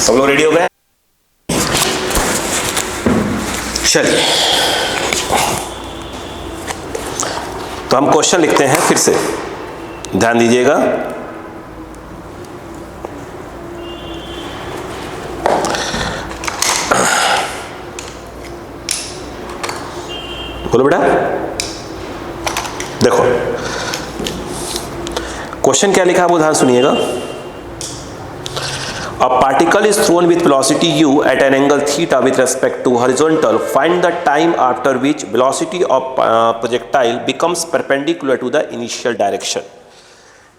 सब लोग रेडी हो गए? चलिए, तो हम क्वेश्चन लिखते हैं फिर से, ध्यान दीजिएगा। बोलो बेटा, देखो क्वेश्चन क्या लिखा है वो ध्यान सुनिएगा। A particle is thrown with velocity u at an angle theta with respect to horizontal. Find the time after which velocity of projectile becomes perpendicular to the initial direction.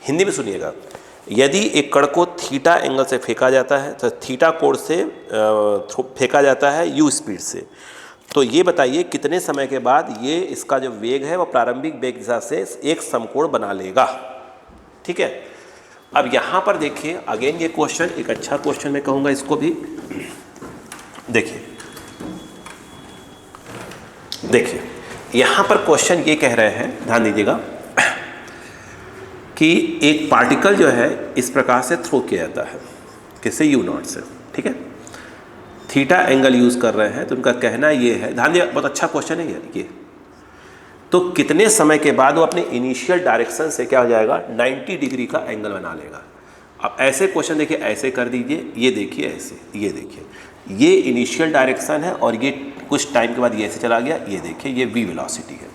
Hindi में सुनिएगा। यदि एक कण को थीटा एंगल से फेंका जाता है, तो थीटा कोण से फेंका जाता है u स्पीड से, तो ये बताइए कितने समय के बाद ये इसका जो वेग है वो प्रारंभिक वेग दिशा से एक समकोण बना लेगा। ठीक है, अब यहाँ पर देखिए, अगेन ये क्वेश्चन एक अच्छा क्वेश्चन मैं कहूँगा इसको भी। देखिए यहाँ पर क्वेश्चन ये कह रहे हैं, ध्यान दीजिएगा, कि एक पार्टिकल जो है इस प्रकार से थ्रो किया जाता है, किससे, यू नॉट से। ठीक है, थीटा एंगल यूज़ कर रहे हैं, तो उनका कहना ये है, ध्यान दिया, बहुत अच्छा क्वेश्चन है ये। तो कितने समय के बाद वो अपने इनिशियल डायरेक्शन से क्या हो जाएगा, 90 डिग्री का एंगल बना लेगा। अब ऐसे क्वेश्चन देखिए, ऐसे कर दीजिए, ये देखिए ऐसे, ये देखिए, ये इनिशियल डायरेक्शन है और ये कुछ टाइम के बाद ये ऐसे चला गया, ये देखिए ये v वेलोसिटी है।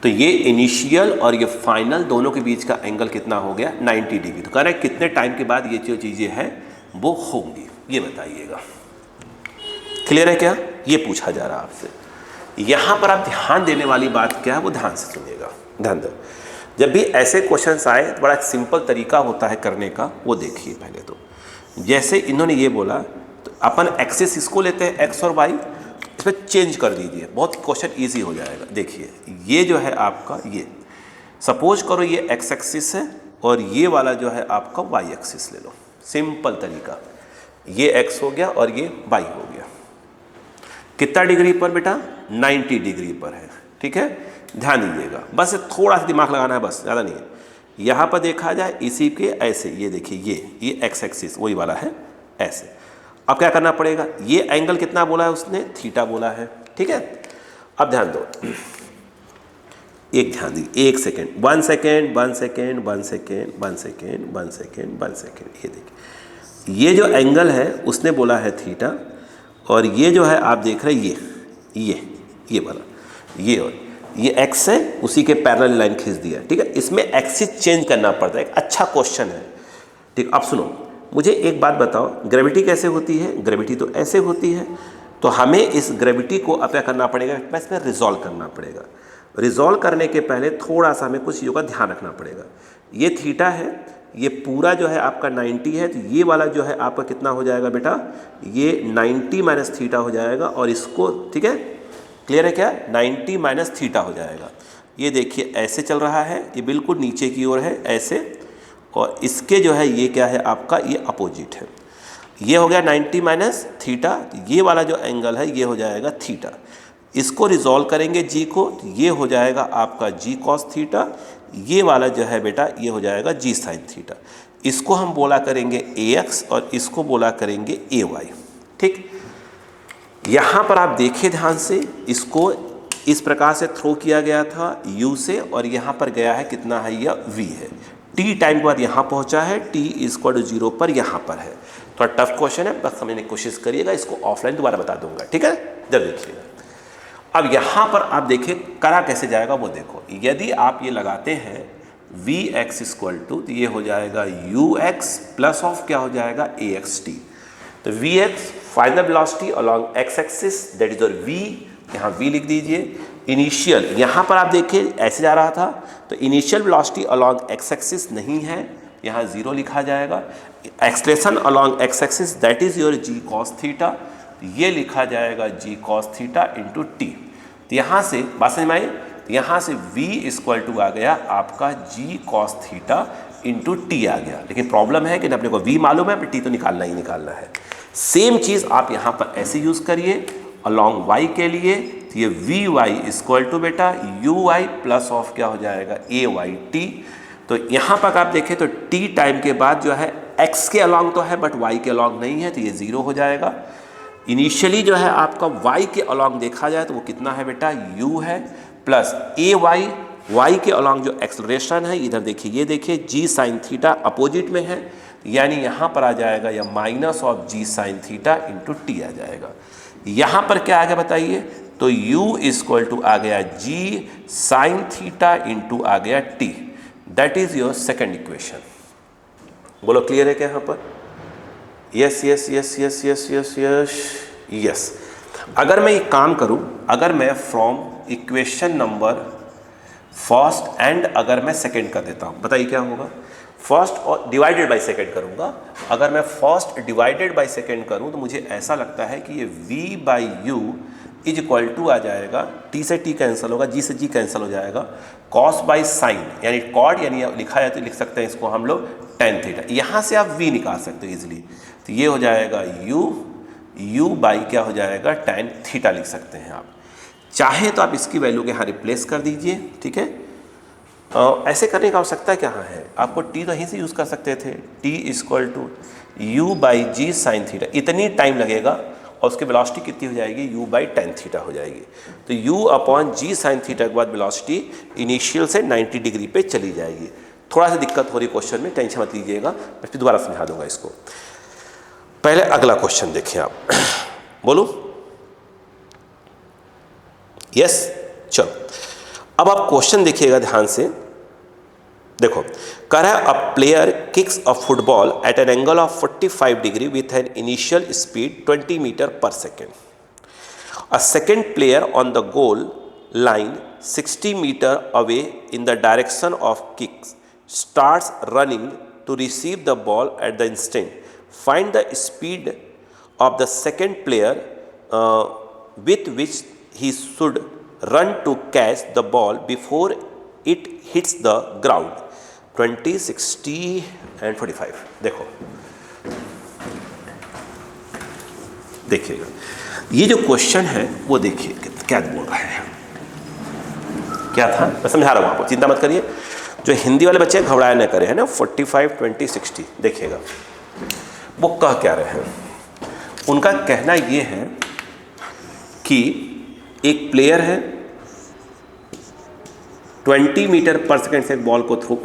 तो ये इनिशियल और ये फाइनल दोनों के बीच का एंगल कितना हो गया, 90 डिग्री। तो कह रहे हैं कितने टाइम के बाद ये जो चीज़ें हैं वो होंगी, ये बताइएगा। क्लियर है क्या, ये पूछा जा रहा है आपसे। यहाँ पर आप ध्यान देने वाली बात क्या है वो ध्यान से सुनिएगा, ध्यान दो। जब भी ऐसे क्वेश्चंस आए तो बड़ा सिंपल तरीका होता है करने का, वो देखिए पहले तो। जैसे इन्होंने ये बोला, तो अपन एक्सिस इसको लेते हैं एक्स और वाई, इस पर चेंज कर दीजिए, बहुत क्वेश्चन ईजी हो जाएगा। देखिए ये जो है आपका, ये सपोज करो ये एक्स एक्सिस है और ये वाला जो है आपका वाई एक्सिस ले लो, सिंपल तरीका। ये एक्स हो गया और ये वाई हो गया, कितना डिग्री पर बेटा, 90 डिग्री पर है। ठीक है, ध्यान दीजिएगा, बस थोड़ा सा दिमाग लगाना है, बस ज़्यादा नहीं है। यहाँ पर देखा जाए इसी के ऐसे, ये देखिए ये एक्स एक्सिस वही वाला है ऐसे। अब क्या करना पड़ेगा, ये एंगल कितना बोला है उसने, थीटा बोला है। ठीक है, अब ध्यान दो, एक ध्यान दीजिए, 1 second, 1 second, 1 second, 1 second, 1 second, 1 second, 1 second, ये देखिए ये जो एंगल है उसने बोला है थीटा, और ये जो है आप देख रहे हैं ये वाला, ये और ये एक्स है, उसी के पैरेलल लाइन खींच दिया। ठीक है, इसमें एक्सिस चेंज करना पड़ता है, एक अच्छा क्वेश्चन है। ठीक, अब सुनो, मुझे एक बात बताओ, ग्रेविटी कैसे होती है, ग्रेविटी तो ऐसे होती है, तो हमें इस ग्रेविटी को अब क्या करना पड़ेगा, इसमें रिजॉल्व करना पड़ेगा। रिजॉल्व करने के पहले थोड़ा सा हमें कुछ चीज़ों का ध्यान रखना पड़ेगा। ये थीटा है, ये पूरा जो है आपका 90 है, तो ये वाला जो है आपका कितना हो जाएगा बेटा, ये 90 माइनस थीटा हो जाएगा, और इसको, ठीक है क्लियर है क्या, 90 माइनस थीटा हो जाएगा। ये देखिए ऐसे चल रहा है, ये बिल्कुल नीचे की ओर है ऐसे, और इसके जो है ये क्या है आपका, ये अपोजिट है। ये हो गया 90 माइनस थीटा, ये वाला जो एंगल है ये हो जाएगा थीटा। इसको रिजॉल्व करेंगे जी को, तो ये हो जाएगा आपका जी कॉस थीटा, ये वाला जो है बेटा ये हो जाएगा जी साइन थीटा। इसको हम बोला करेंगे ए एक्स और इसको बोला करेंगे ए वाई। ठीक, यहाँ पर आप देखिए ध्यान से, इसको इस प्रकार से थ्रो किया गया था u से, और यहाँ पर गया है कितना है, यह v है। t टाइम के बाद यहाँ पहुँचा है, t इक्वल टू 0 पर यहाँ पर है। थोड़ा टफ क्वेश्चन है, बस समझने की कोशिश करिएगा, इसको ऑफलाइन दोबारा बता दूंगा। ठीक है, जब देखिएगा। अब यहाँ पर आप देखिए करा कैसे जाएगा वो देखो। यदि आप ये लगाते हैं वी एक्स इक्वल टू, तो ये हो जाएगा यू एक्स प्लस ऑफ क्या हो जाएगा, ए एक्स टी। तो v x final velocity along x axis, that is your v, यहाँ वी लिख दीजिए। इनिशियल, यहाँ पर आप देखिए ऐसे जा रहा था, तो initial velocity along x axis नहीं है, यहाँ 0 लिखा जाएगा। Acceleration along x axis, that is your g cos theta, ये लिखा जाएगा g cos theta into t. तो यहाँ से बात समझ में आई, यहाँ से v इक्वल टू आ गया आपका g cos theta into T आ गया। लेकिन प्रॉब्लम है कि अपने को v मालूम है, टी तो निकालना ही निकालना है। सेम चीज़ आप यहाँ पर ऐसे यूज़ करिए अलॉन्ग y के लिए, तो ये वी वाई इक्वल टू बेटा यू वाई प्लस ऑफ क्या हो जाएगा, ए वाई टी। तो यहाँ पर आप देखें तो t टाइम के बाद जो है x के अलॉन्ग तो है बट y के अलॉन्ग नहीं है, तो ये 0 हो जाएगा। इनिशियली जो है आपका y के अलॉन्ग देखा जाए तो वो कितना है बेटा, u है, प्लस y के अलॉन्ग जो एक्सलरेशन है, इधर देखिए, ये देखिए g साइन थीटा अपोजिट में है, यानी यहाँ पर आ जाएगा या minus of g sine theta into T आ जाएगा। यहाँ पर क्या आ गया बताइए, तो u इक्वल टू आ गया g साइन थीटा इंटू आ गया t, that is your second equation. बोलो क्लियर है क्या यहाँ पर? Yes yes yes yes yes yes yes yes. अगर मैं एक काम करूँ, अगर मैं from equation number first and अगर मैं सेकेंड कर देता हूँ, बताइए क्या होगा? फर्स्ट और डिवाइडेड बाय सेकेंड करूँगा। अगर मैं फर्स्ट डिवाइडेड बाय सेकेंड करूँ तो मुझे ऐसा लगता है कि ये v by u is equal to आ जाएगा, t से t कैंसिल होगा, g से g कैंसिल हो जाएगा, कॉस बाई साइन यानी कॉड, यानी लिखा जाए तो लिख सकते हैं इसको हम लोग टेन थीटा। यहाँ से आप v निकाल सकते हो इजीली, तो ये हो जाएगा u बाई क्या हो जाएगा, टेन थीटा लिख सकते हैं आप। चाहे तो आप इसकी वैल्यू के यहाँ रिप्लेस कर दीजिए, ठीक है। ऐसे करने की आवश्यकता क्या है, आपको t तो यहीं से यूज़ कर सकते थे, t equal to u by g sine theta, इतनी टाइम लगेगा और उसकी वेलोसिटी कितनी हो जाएगी, u बाई टेन थीटा हो जाएगी। तो u अपॉन जी साइन थीटा के बाद वेलोसिटी इनिशियल से 90 डिग्री पे चली जाएगी। थोड़ा सा दिक्कत हो रही क्वेश्चन में, टेंशन मत लीजिएगा, मैं फिर दोबारा समझा दूंगा इसको। पहले अगला क्वेश्चन देखिए आप, बोलो यस। चलो अब आप क्वेश्चन देखिएगा ध्यान से, देखो कह रहा है a player kicks a football at an angle of 45 degree with an initial speed 20 metre per second. A second player on the goal line 60 metre away in the direction of kicks starts running to receive the ball at the instant. Find the speed of the second player with which he should run to catch the ball before it hits the ground. 20, 60 and 45. देखो देखिएगा, ये जो question है वो देखिए क्या बोल रहा है, क्या था मैं समझा रहा हूँ आपको, चिंता मत करिए। जो हिंदी वाले बच्चे घबराया न करें, है ना, 45, 20, 60 देखिएगा वो कह क्या रहे हैं। उनका कहना ये है कि एक प्लेयर है 20 मीटर पर सेकेंड से बॉल को थ्रो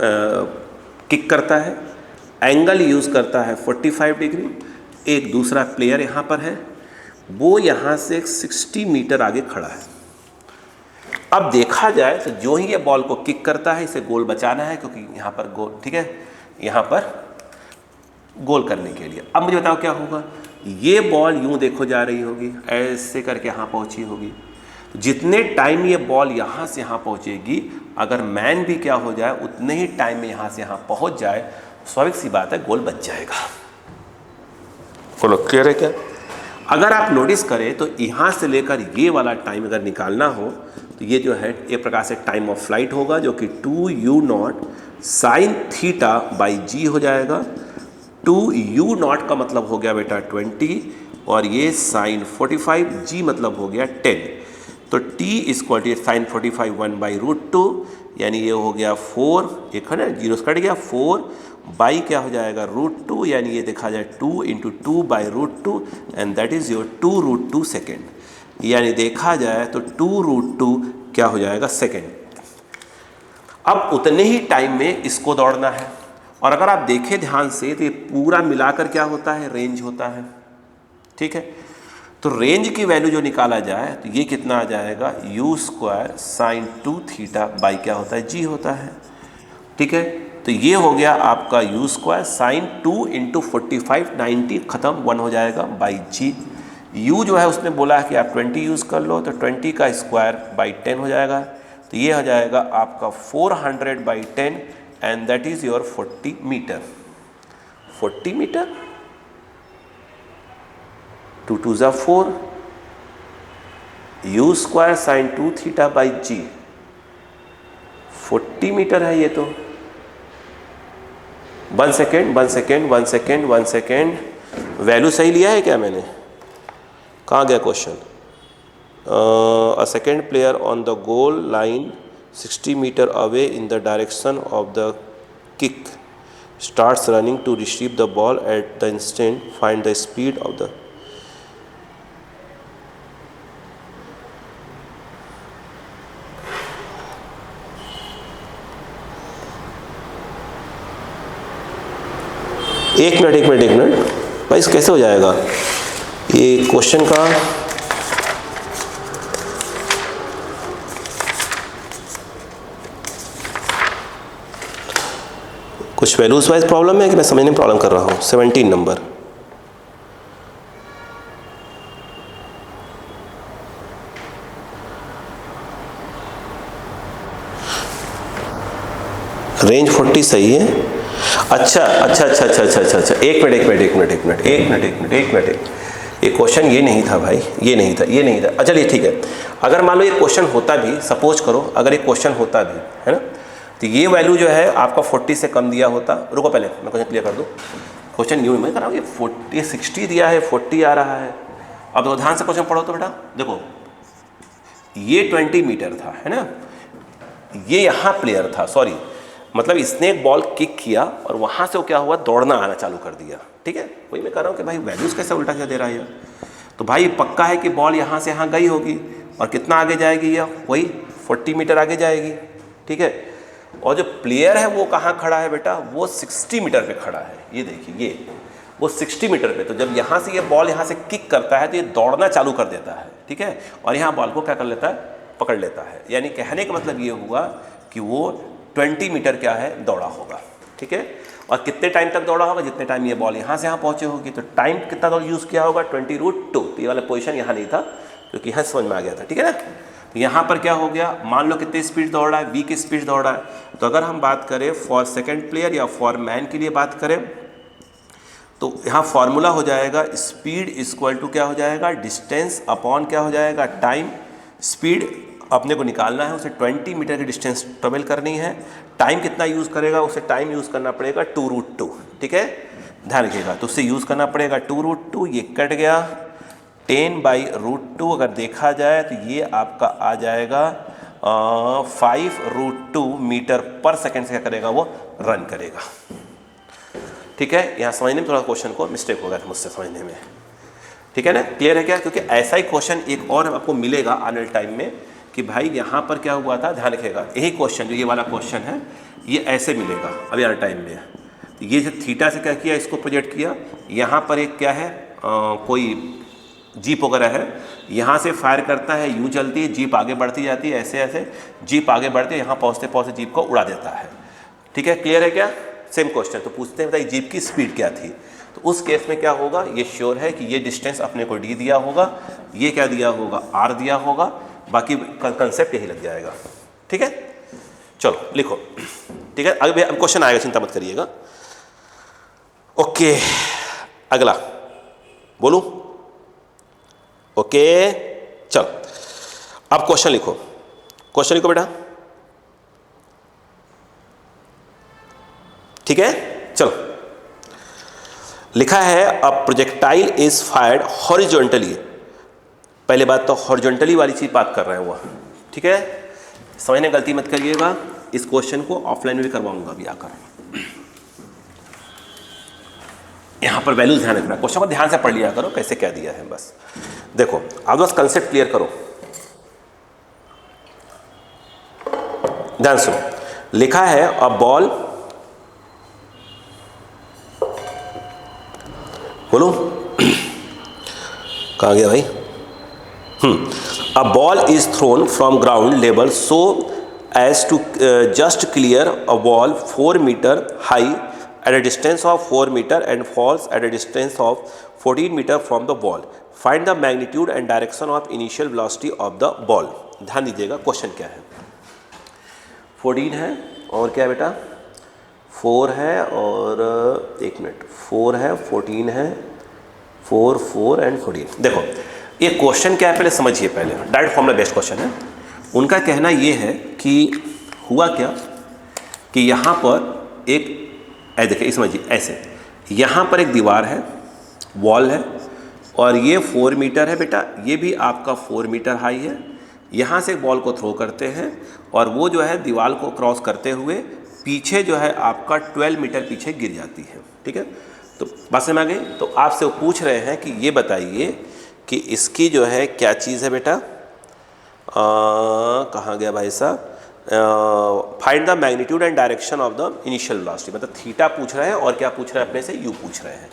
किक करता है, एंगल यूज़ करता है 45 डिग्री। एक दूसरा प्लेयर यहाँ पर है, वो यहाँ से 60 मीटर आगे खड़ा है। अब देखा जाए तो जो ही ये बॉल को किक करता है, इसे गोल बचाना है, क्योंकि यहाँ पर गोल, ठीक है, यहाँ पर गोल करने के लिए। अब मुझे बताओ क्या होगा, ये बॉल यूँ देखो जा रही होगी, ऐसे करके यहाँ पहुँची होगी। जितने टाइम ये बॉल यहाँ से यहाँ पहुँचेगी, अगर मैन भी क्या हो जाए उतने ही टाइम में यहाँ से यहाँ पहुँच जाए, स्वाभाविक सी बात है गोल बच जाएगा। बोलो क्लियर है क्या? अगर आप नोटिस करें तो यहाँ से लेकर ये वाला टाइम अगर निकालना हो तो ये जो है एक प्रकार से टाइम ऑफ फ्लाइट होगा, जो कि 2u0 साइन थीटा बाई जी हो जाएगा। 2u0 का मतलब हो गया बेटा 20 और ये साइन 45, जी मतलब हो गया 10। तो t इक्वल टू साइन 45 1/√2, यानी ये हो गया 4, एक है ना जीरो कट गया, 4 बाई क्या हो जाएगा √2, यानी ये देखा जाए 2 × 2/√2 and that is your 2√2 second. यानी देखा जाए तो 2√2 क्या हो जाएगा सेकेंड। अब उतने ही टाइम में इसको दौड़ना है, और अगर आप देखें ध्यान से तो ये पूरा मिलाकर क्या होता है, रेंज होता है, ठीक है। तो रेंज की वैल्यू जो निकाला जाए तो ये कितना आ जाएगा, u² साइन 2 थीटा बाई क्या होता है, g होता है, ठीक है। तो ये हो गया आपका u² साइन 2 × 45, 90 ख़त्म, 1 हो जाएगा बाई g। u जो है उसने बोला है कि आप 20 यूज़ कर लो, तो 20 का स्क्वायर बाई 10 हो जाएगा, तो ये हो जाएगा आपका 400/10 and that is your 40 metre. 40 metre, 2 2 ज़ा 4, u² sine 2 theta by g, 40 metre है ये तो। 1 सेकेंड, वैल्यू सही लिया है क्या मैंने? कहाँ गया question? A second player on the goal line 60 metre away in the direction of the kick starts running to receive the ball at the instant, find the speed of the. एक minute भाई, कैसे हो जाएगा ये question का? कुछ values wise problem है कि मैं समझने में प्रॉब्लम कर रहा हूँ? 17 नंबर। रेंज 40 सही है। अच्छा, एक मिनट। ये क्वेश्चन ये नहीं था भाई, ये नहीं था। चलिए ठीक है, अगर मान लो ये क्वेश्चन होता भी, सपोज करो अगर ये क्वेश्चन होता भी, है ना, तो ये वैल्यू जो है आपका 40 से कम दिया होता। रुको पहले मैं क्वेश्चन क्लियर कर दूँ। क्वेश्चन यूँ मैं कर रहा हूँ, ये 60 दिया है, 40 आ रहा है। अब तो ध्यान से क्वेश्चन पढ़ो तो बेटा, देखो ये 20 मीटर था, है ना, ये यहाँ प्लेयर था, सॉरी मतलब इसने एक बॉल किक किया और वहाँ से वो क्या हुआ, दौड़ना आना चालू कर दिया। ठीक है, वही मैं कह रहा हूँ कि भाई वैल्यूज़ कैसे उल्टा क्या दे रहा है यार। तो भाई पक्का है कि बॉल यहाँ से यहाँ गई होगी और कितना आगे जाएगी, या वही 40 मीटर आगे जाएगी। ठीक है, और जो प्लेयर है वो कहाँ खड़ा है बेटा, वो 60 मीटर पे खड़ा है। ये देखिए, ये वो 60 मीटर पे। तो जब यहाँ से ये बॉल यहाँ से किक करता है तो ये दौड़ना चालू कर देता है। ठीक है, और यहाँ बॉल को क्या कर लेता है, पकड़ लेता है। यानी कहने का मतलब ये हुआ कि वो 20 मीटर क्या है, दौड़ा होगा। ठीक है, और कितने टाइम तक दौड़ा होगा, जितने टाइम ये बॉल यहाँ से यहाँ पहुँचे होगी। तो टाइम कितना तो यूज़ किया होगा, 20√2। तो ये वाला पोजीशन यहाँ नहीं था क्योंकि यहाँ समझ में आ गया था। ठीक है ना, तो यहाँ पर क्या हो गया, मान लो कितनी स्पीड दौड़ रहा है, v की स्पीड दौड़ रहा है। तो अगर हम बात करें फॉर सेकेंड प्लेयर या फॉर मैन के लिए बात करें, तो यहाँ फॉर्मूला हो जाएगा स्पीड इक्वल टू क्या हो जाएगा, डिस्टेंस अपॉन क्या हो जाएगा, टाइम। स्पीड अपने को निकालना है, उसे 20 मीटर की डिस्टेंस ट्रेवल करनी है। टाइम कितना यूज़ करेगा, उसे टाइम यूज़ करना पड़ेगा 2√2। ठीक है, ध्यान रखिएगा, तो उससे यूज़ करना पड़ेगा 2√2। ये कट गया, 10/√2 अगर देखा जाए तो ये आपका आ जाएगा 5√2 मीटर पर सेकेंड से क्या करेगा, वो रन करेगा। ठीक है, यहाँ समझने में थोड़ा क्वेश्चन को मिस्टेक हो गया था मुझसे समझने में। ठीक है ना, क्लियर है क्या? क्योंकि ऐसा ही क्वेश्चन एक और आपको मिलेगा आने वाले टाइम में कि भाई यहाँ पर क्या हुआ था, ध्यान रखिएगा, यही क्वेश्चन जो ये वाला क्वेश्चन है ये ऐसे मिलेगा अभी आने टाइम में। ये जो थीटा से क्या किया, इसको प्रोजेक्ट किया, यहाँ पर एक क्या है, कोई जीप वगैरह है, यहाँ से फायर करता है, यूँ चलती है, जीप आगे बढ़ती जाती है, ऐसे ऐसे जीप आगे बढ़ते, यहाँ पहुँचते पहुँचते जीप को उड़ा देता है। ठीक है, क्लियर है क्या? Same question. तो पूछते हैं बताइए जीप की स्पीड क्या थी। तो उस केस में क्या होगा, ये श्योर है कि ये डिस्टेंस अपने को d दिया होगा, ये क्या दिया होगा, r दिया होगा, बाकी कंसेप्ट यही लग जाएगा। ठीक है, चलो लिखो। ठीक है, अब क्वेश्चन आएगा, चिंता मत करिएगा। ओके, अगला बोलूं? ओके, चलो अब क्वेश्चन लिखो। क्वेश्चन लिखो बेटा। ठीक है, चलो लिखा है अ प्रोजेक्टाइल इज फायर्ड हॉरिजॉन्टली। पहले बात तो हॉरिजॉन्टली वाली चीज बात कर रहे हैं वो। ठीक है, समझने गलती मत करिएगा, इस क्वेश्चन को ऑफलाइन में भी करवाऊंगा अभी आकर। यहां पर वैल्यूज ध्यान रखना, क्वेश्चन को ध्यान से पढ़ लिया करो कैसे क्या दिया है। बस देखो, आप बस कंसेप्ट क्लियर करो, ध्यान सुनो। लिखा है अ बॉल, बोलो कहाँ गया भाई? A ball is thrown from ground level so as to just clear a wall 4 metre high at a distance of 4 meter and falls at a distance of 14 meter from the ball. Find the magnitude and direction of initial velocity of the ball. ध्यान दीजिएगा, question क्या है, 14 है और क्या है बेटा, 4 है और 1 मिनट, 4 है, 14 है, 4 4 एंड 14। देखो ये क्वेश्चन क्या है पहले समझिए, पहले डायरेक्ट फॉर्मूला बेस्ड क्वेश्चन है। उनका कहना ये है कि हुआ क्या कि यहाँ पर एक, देखिए समझिए ऐसे, यहाँ पर एक दीवार है, वॉल है, और ये 4 मीटर है बेटा, ये भी आपका 4 मीटर हाई है। यहाँ से बॉल को थ्रो करते हैं और वो जो है दीवार को क्रॉस करते हुए पीछे जो है आपका 12 मीटर पीछे गिर जाती है। ठीक है, तो बात समझ में आ गई। तो आपसे वो पूछ रहे हैं कि ये बताइए कि इसकी जो है क्या चीज़ है बेटा, कहाँ गया भाई साहब, find the magnitude and direction of the initial velocity, मतलब थीटा पूछ रहे हैं और क्या पूछ रहे हैं अपने से, यू पूछ रहे हैं।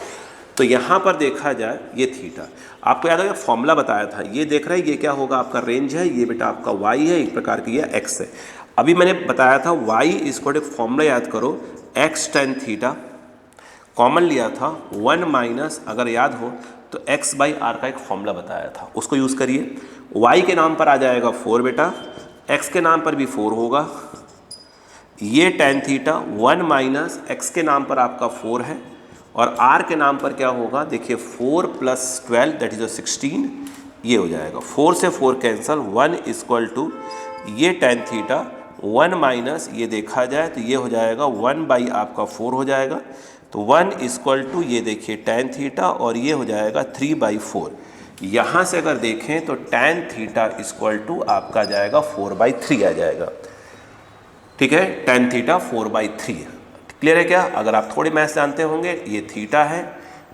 तो यहाँ पर देखा जाए ये थीटा, आपको याद है फॉर्मूला बताया था, ये देख रहे हैं ये क्या होगा आपका रेंज है, ये बेटा आपका वाई है, एक प्रकार की ये एक्स है। अभी मैंने बताया था वाई इसको एक फॉर्मूला याद करो, एक्स टेन थीटा, कॉमन लिया था 1 माइनस, अगर याद हो तो x बाई आर का एक फॉर्मूला बताया था, उसको यूज़ करिए। y के नाम पर आ जाएगा 4 बेटा, x के नाम पर भी 4 होगा, ये टेन थीटा 1 माइनस x के नाम पर आपका 4 है, और r के नाम पर क्या होगा देखिए 4 प्लस 12 दैट इज 16, ये हो जाएगा 4 से 4 कैंसल, 1 इक्वल टू ये टेन थीटा 1 माइनस ये देखा जाए तो ये हो जाएगा 1 बाई आपका 4 हो जाएगा, तो 1 इक्वल टू ये देखिए टेन थीटा और ये हो जाएगा 3/4। यहाँ से अगर देखें तो टेन थीटा इक्वल टू आपका जाएगा 4/3 आ जाएगा। ठीक है, टेन थीटा 4/3। क्लियर है क्या? अगर आप थोड़े मैथ्स जानते होंगे, ये थीटा है,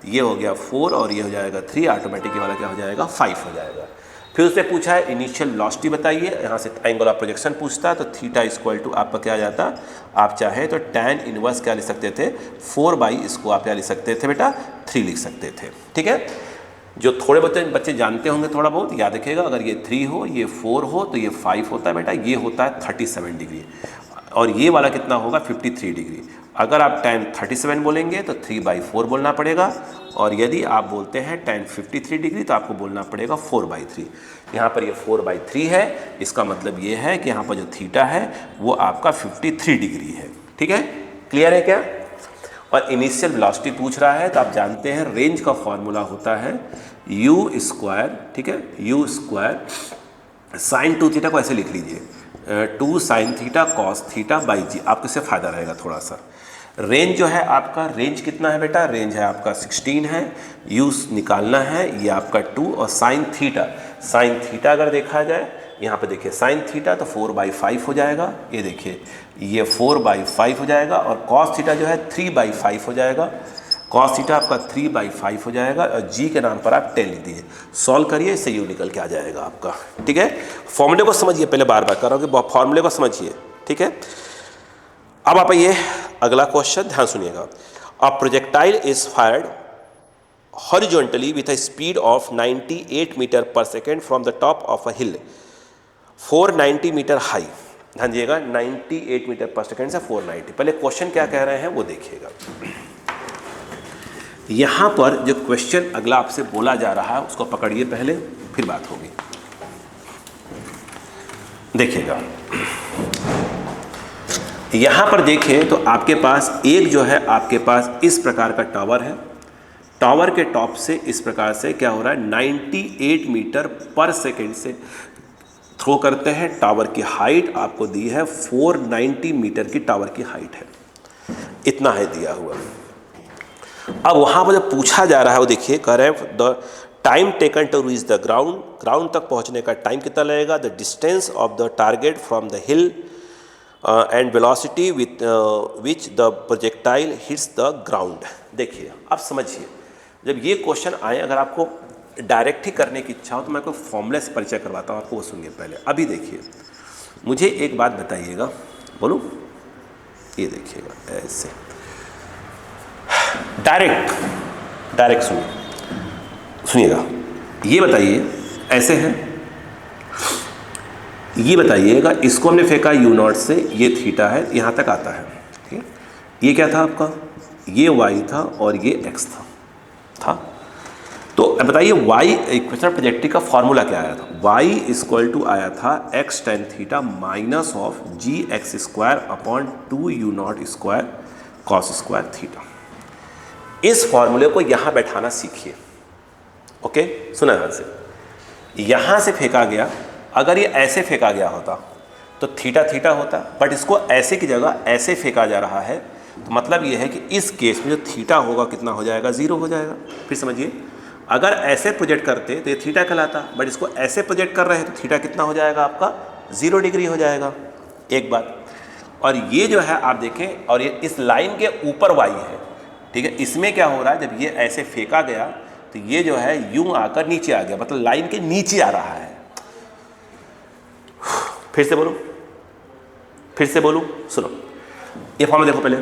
ये हो गया 4 और ये हो जाएगा 3, ऑटोमेटिक वाला क्या हो जाएगा 5 हो जाएगा। फिर उससे पूछा है इनिशियल वेलोसिटी बताइए, यहाँ से एंगल ऑफ प्रोजेक्शन पूछता है, तो थीटा इक्वल टू आपका क्या आ जाता, आप चाहे तो tan इनवर्स क्या लिख सकते थे 4 इसको आप क्या लिख सकते थे बेटा 3 लिख सकते थे। ठीक है, जो थोड़े बच्चे जानते होंगे थोड़ा बहुत याद रखिएगा, अगर ये 3 हो ये 4 हो तो ये 5 होता है बेटा, ये होता है 37 डिग्री, और ये वाला कितना होगा 53 डिग्री। अगर आप tan 37 बोलेंगे तो 3/4 बोलना पड़ेगा, और यदि आप बोलते हैं tan 53 डिग्री तो आपको बोलना पड़ेगा 4/3। यहाँ पर ये 4/3 है, इसका मतलब ये है कि यहाँ पर जो थीटा है वो आपका 53 डिग्री है। ठीक है, क्लियर है क्या? और इनिशियल वेलोसिटी पूछ रहा है तो आप जानते हैं रेंज का फॉर्मूला होता है u स्क्वायर। ठीक है, u स्क्वायर साइन 2 थीटा को ऐसे लिख लीजिए 2 sine theta cos theta by g, आपको इससे फ़ायदा रहेगा थोड़ा सा। रेंज जो है आपका, रेंज कितना है बेटा, रेंज है आपका 16 है, u निकालना है, ये आपका 2, और साइन थीटा अगर देखा जाए यहाँ पे देखिए साइन थीटा तो 4/5 हो जाएगा, ये देखिए ये 4/5 हो जाएगा, और कॉस थीटा जो है 3/5 हो जाएगा, कॉस थीटा आपका 3/5 हो जाएगा, और जी के नाम पर आप 10 लिख दीजिए, सॉल्व करिए, इससे यू निकल के आ जाएगा आपका। ठीक है, फॉर्मूले को समझिए, पहले बार बार कर रहा हूँ कि फॉर्मूले को समझिए। ठीक है, अब आप ये अगला क्वेश्चन ध्यान सुनिएगा। A projectile is fired horizontally with a speed of 98 metre per second from the top of a hill 490 metre high. ध्यान दिएगा 98 मीटर पर सेकेंड से 490। पहले क्वेश्चन क्या कह रहे हैं वो देखिएगा। यहाँ पर जो क्वेश्चन अगला आपसे बोला जा रहा है उसको पकड़िए पहले, फिर बात होगी। देखिएगा यहाँ पर देखें तो आपके पास एक जो है आपके पास इस प्रकार का टावर है, टावर के टॉप से इस प्रकार से क्या हो रहा है 98 मीटर पर सेकेंड से थ्रो करते हैं। टावर की हाइट आपको दी है 490 मीटर की टावर की हाइट है, इतना है दिया हुआ। अब वहाँ पर जब पूछा जा रहा है वो देखिए कह रहे हैं the time taken to reach the ground, ground तक पहुँचने का टाइम कितना लगेगा, the distance of the target from the hill and velocity with which the projectile hits the ground. देखिए अब समझिए, जब ये क्वेश्चन आए अगर आपको डायरेक्ट ही करने की इच्छा हो तो मैं कोई फॉर्मूले से परिचय करवाता हूँ आपको, वो सुनिए पहले। अभी देखिए मुझे एक बात बताइएगा, बोलूँ, ये देखिएगा ऐसे डायरेक्ट सुनिएगा, ये बताइए ऐसे है, ये बताइएगा इसको हमने फेंका u0 से, ये थीटा है यहाँ तक आता है। ठीक है, ये क्या था आपका, ये y था और ये x था। तो बताइए y इक्वेशन प्रोजेक्टिव का फॉर्मूला क्या आया था, y इक्वल टू आया था x tan theta minus of g x square upon 2u0 square cos square theta. इस फॉर्मूले को यहाँ बैठाना सीखिए। ओके, सुना ध्यान से, यहाँ से फेंका गया, अगर ये ऐसे फेंका गया होता तो थीटा थीटा होता, बट इसको ऐसे की जगह ऐसे फेंका जा रहा है, तो मतलब ये है कि इस केस में जो थीटा होगा कितना हो जाएगा, 0 हो जाएगा। फिर समझिए, अगर ऐसे प्रोजेक्ट करते तो ये थीटा कहलाता, बट इसको ऐसे प्रोजेक्ट कर रहे हैं तो थीटा कितना हो जाएगा आपका 0 डिग्री हो जाएगा। एक बात, और ये जो है आप देखें, और ये इस लाइन के ऊपर y है, ठीक है। इसमें क्या हो रहा है, जब ये ऐसे फेंका गया तो ये जो है यूं आकर नीचे आ गया, मतलब लाइन के नीचे आ रहा है। फिर से बोलूं, सुनो, ये फॉर्मूला देखो पहले।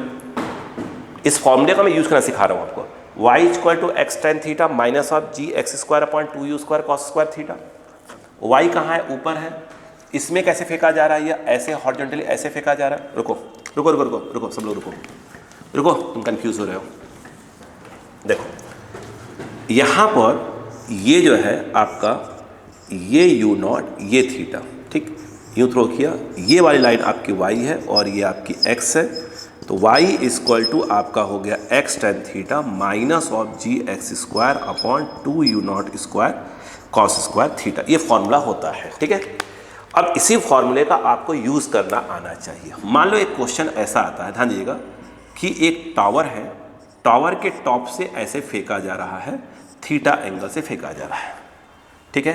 इस फॉर्मूले का मैं यूज करना सिखा रहा हूं आपको। y equal to x tan theta minus of g x square upon 2u square cos square theta. y कहाँ है, ऊपर है। इसमें कैसे फेंका जा रहा है, ये ऐसे हॉरिजॉन्टली ऐसे फेंका जा रहा है। रुको सब लोग रुको, तुम कंफ्यूज हो रहे हो। देखो यहाँ पर ये जो है आपका, ये u नॉट, ये थीटा, ठीक, यूँ थ्रो किया, ये वाली लाइन आपकी y है और ये आपकी x है, तो y इक्वल टू आपका हो गया x tan theta minus of g x square upon 2u not square cos square theta. ये फॉर्मूला होता है, ठीक है। अब इसी फॉर्मूले का आपको यूज़ करना आना चाहिए। मान लो एक क्वेश्चन ऐसा आता है, ध्यान दीजिएगा, कि एक टावर है, टावर के टॉप से ऐसे फेंका जा रहा है, थीटा एंगल से फेंका जा रहा है, ठीक है।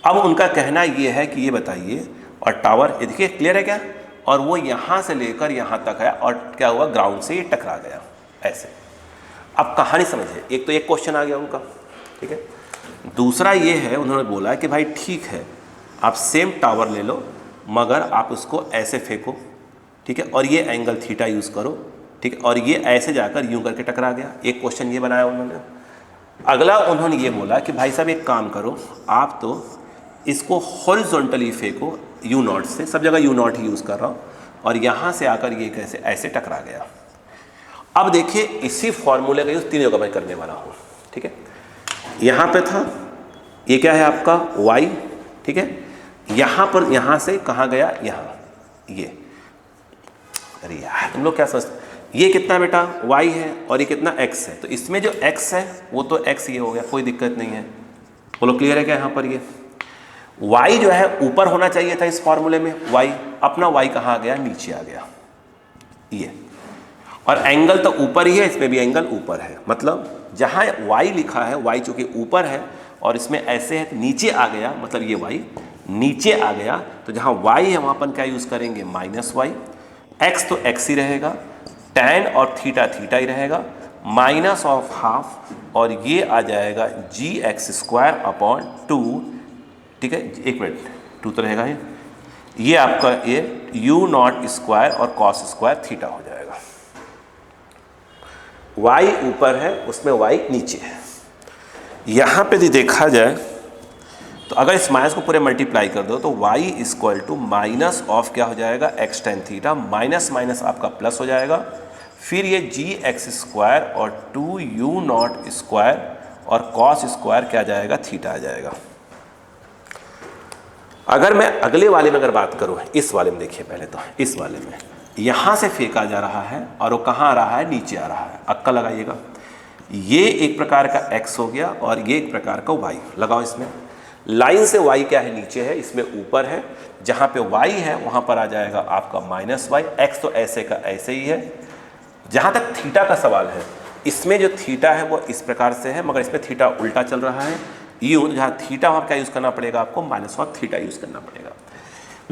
अब उनका कहना ये है कि ये बताइए, और टावर ये देखिए क्लियर है क्या, और वो यहाँ से लेकर यहाँ तक है, और क्या हुआ, ग्राउंड से ये टकरा गया ऐसे। अब कहानी समझिए, एक तो एक क्वेश्चन आ गया उनका, ठीक है। दूसरा ये है, उन्होंने बोला कि भाई ठीक है, आप सेम टावर ले लो मगर आप उसको ऐसे फेंको, ठीक है, और ये एंगल थीटा यूज़ करो, ठीक है, और ये ऐसे जाकर यूं करके टकरा गया। एक क्वेश्चन ये बनाया उन्होंने। अगला उन्होंने ये बोला कि भाई साहब एक काम करो, आप तो इसको हॉरिजॉन्टली फेंको यू नॉट से, सब जगह यू नॉट ही यूज़ कर रहा हूँ, और यहाँ से आकर ये कैसे ऐसे टकरा गया। अब देखिए इसी फॉर्मूले का यूज़ तीन जगह मैं करने वाला हूँ, ठीक है। यहाँ पे था, ये क्या है आपका y, ठीक है। यहाँ पर, यहाँ से कहाँ गया, यहाँ, ये, अरे यार तुम लोग क्या सोचते, ये कितना बेटा y है और ये कितना x है, तो इसमें जो x है वो तो x ये हो गया, कोई दिक्कत नहीं है। बोलो क्लियर है क्या। यहाँ पर ये y जो है ऊपर होना चाहिए था इस फॉर्मूले में, y अपना y कहाँ गया, नीचे आ गया ये, और एंगल तो ऊपर ही है, इसमें भी एंगल ऊपर है, मतलब जहाँ y लिखा है, y चूँकि ऊपर है और इसमें ऐसे है, नीचे आ गया, मतलब ये y नीचे आ गया, तो जहाँ y है वहाँ अपन क्या यूज़ करेंगे, माइनस वाई, x तो x ही रहेगा, tan और थीटा थीटा ही रहेगा, माइनस ऑफ हाफ, और ये आ जाएगा जी एक्स स्क्वायर अपॉन 2, ठीक है, एक मिनट, 2 तो रहेगा ये आपका ये u नॉट स्क्वायर और कॉस स्क्वायर थीटा हो जाएगा। y ऊपर है, उसमें y नीचे है। यहाँ पे यदि देखा जाए तो अगर इस माइनस को पूरे मल्टीप्लाई कर दो तो y equal to minus of क्या हो जाएगा, x tan theta, minus minus आपका प्लस हो जाएगा, फिर ये जी एक्स स्क्वायर और 2u नॉट स्क्वायर और कॉस स्क्वायर क्या जाएगा, थीटा आ जाएगा। अगर मैं अगले वाले में अगर बात करूँ, इस वाले में देखिए, पहले तो इस वाले में यहाँ से फेंका जा रहा है और वो कहाँ आ रहा है, नीचे आ रहा है। अक्का लगाइएगा, ये एक प्रकार का x हो गया और ये एक प्रकार का y। लगाओ इसमें, लाइन से y क्या है, नीचे है, इसमें ऊपर है, जहाँ पे y है वहाँ पर आ जाएगा आपका माइनस वाई, x तो ऐसे का ऐसे ही है। जहाँ तक थीटा का सवाल है, इसमें जो थीटा है वो इस प्रकार से है, मगर इसमें थीटा उल्टा चल रहा है, यूँ, जहाँ थीटा वहाँ क्या यूज़ करना पड़ेगा आपको, माइनस ऑफ थीटा यूज़ करना पड़ेगा।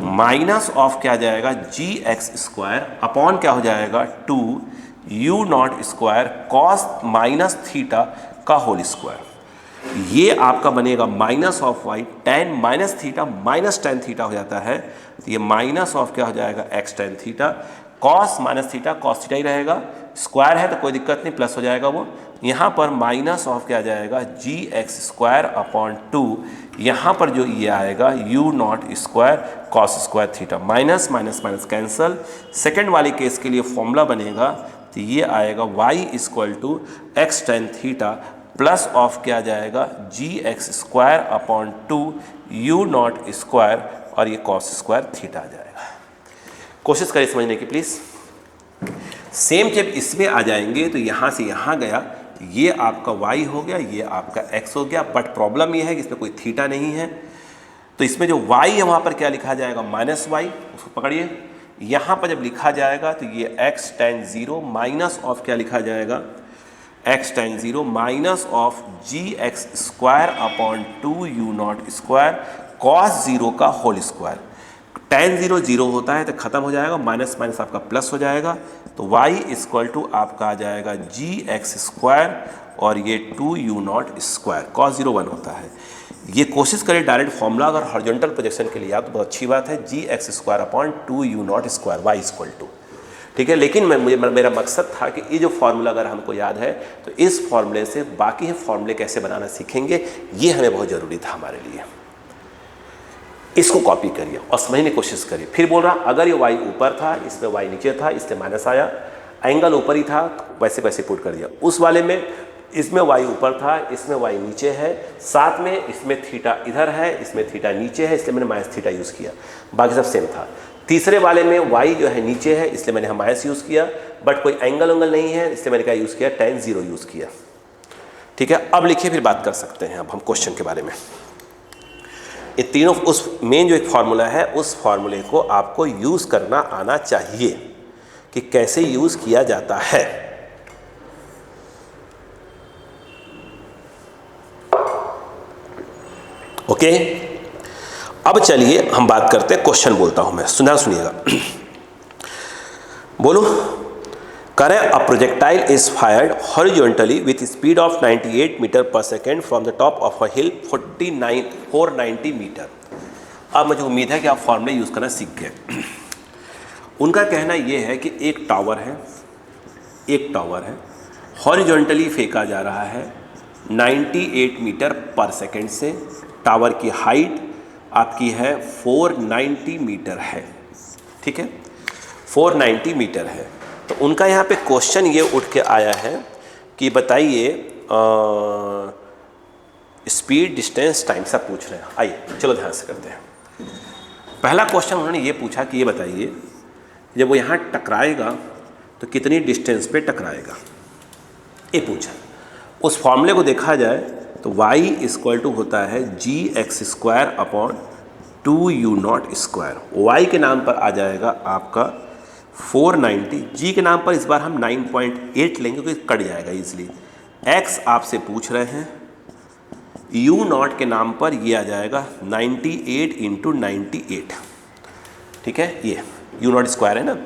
माइनस ऑफ क्या जाएगा, जी एक्स स्क्वायर अपॉन क्या हो जाएगा, 2u not square cos minus theta का होल स्क्वायर। ये आपका बनेगा minus of y, tan minus theta minus tan theta हो जाता है, तो ये माइनस ऑफ क्या हो जाएगा, x tan theta, cos minus theta cos theta ही रहेगा, स्क्वायर है तो कोई दिक्कत नहीं, प्लस हो जाएगा वो। यहाँ पर माइनस ऑफ क्या जाएगा, जी एक्स स्क्वायर अपॉन 2, यहाँ पर जो ये आएगा u not square cos square theta, minus minus minus cancel. Second वाले केस के लिए फॉर्मूला बनेगा, तो ये आएगा y equal to x tan theta plus of क्या जाएगा, g x square upon 2u not square और ये कॉस स्क्वायर थीटा आ जाएगा। कोशिश करें समझने की प्लीज़। सेम जब इसमें आ जाएंगे तो यहाँ से यहाँ गया, ये आपका y हो गया, ये आपका x हो गया, बट प्रॉब्लम ये है कि इसमें कोई थीटा नहीं है, तो इसमें जो y है वहाँ पर क्या लिखा जाएगा, माइनस वाई, उसको पकड़िए। यहाँ पर जब लिखा जाएगा तो ये x टेन 0 माइनस ऑफ क्या लिखा जाएगा, x tan 0 minus of g x square upon 2u not square cos 0 का होल स्क्वायर। tan 0 0 होता है तो खत्म हो जाएगा, माइनस माइनस आपका प्लस हो जाएगा, तो y इक्वल टू आपका आ जाएगा gx² और ये 2u0 स्क्वायर, cos 0 1 होता है। ये कोशिश करें डायरेक्ट फॉर्मूला अगर हॉरिजॉन्टल प्रोजेक्शन के लिए आप तो बहुत अच्छी बात है, gx² upon 2u0 square y equal to, ठीक है। लेकिन मेरा मकसद था कि ये जो फार्मूला अगर हमको याद है तो इस फार्मूले से बाकी फार्मूले कैसे बनाना सीखेंगे, ये हमें बहुत ज़रूरी था हमारे लिए। इसको कॉपी करिए और समझने की कोशिश करिए। फिर बोल रहा अगर ये y ऊपर था, इसमें y नीचे था, इसलिए माइनस आया, एंगल ऊपर ही था तो वैसे वैसे पुट कर दिया। उस वाले में इसमें y ऊपर था, इसमें y नीचे है, साथ में इसमें थीटा इधर है, इसमें थीटा नीचे है, इसलिए मैंने माइनस थीटा यूज़ किया, बाकी सब सेम था। तीसरे वाले में y जो है नीचे है, इसलिए मैंने माइनस यूज़ किया, बट कोई एंगल उंगल नहीं है, इसलिए मैंने क्या यूज़ किया, tan 0 यूज़ किया, ठीक है। अब लिखिए, फिर बात कर सकते हैं अब हम क्वेश्चन के बारे में। ये तीनों उस मेन जो एक फार्मूला है उस फार्मूले को आपको यूज़ करना आना चाहिए कि कैसे यूज़ किया जाता है। ओके, अब चलिए हम बात करते हैं, क्वेश्चन बोलता हूं मैं, सुनिएगा। बोलो, करें a projectile is fired horizontally with speed of 98 metre per second from the top of a hill 490 metre. अब मुझे उम्मीद है कि आप फॉर्मूले यूज़ करना सीख गए। उनका कहना यह है कि एक टावर है, हॉरिजॉन्टली फेंका जा रहा है 98 मीटर पर सेकेंड से, टावर की हाइट आपकी है 490 मीटर है, ठीक है, 490 मीटर है। तो उनका यहाँ पे क्वेश्चन ये उठ के आया है कि बताइए स्पीड, डिस्टेंस, टाइम सब पूछ रहे हैं। आइए चलो ध्यान से करते हैं। पहला क्वेश्चन उन्होंने ये पूछा कि ये बताइए जब वो यहाँ टकराएगा तो कितनी डिस्टेंस पे टकराएगा, ये पूछा। उस फॉर्मूले को देखा जाए तो y इक्वल टू होता है gx² upon 2u0 square. y के नाम पर आ जाएगा आपका 490, g के नाम पर इस बार हम 9.8 लेंगे क्योंकि कट जाएगा इजली। x आपसे पूछ रहे हैं, u0 के नाम पर ये आ जाएगा 98 इंटू 98, ठीक है, ये u0 स्क्वायर है ना।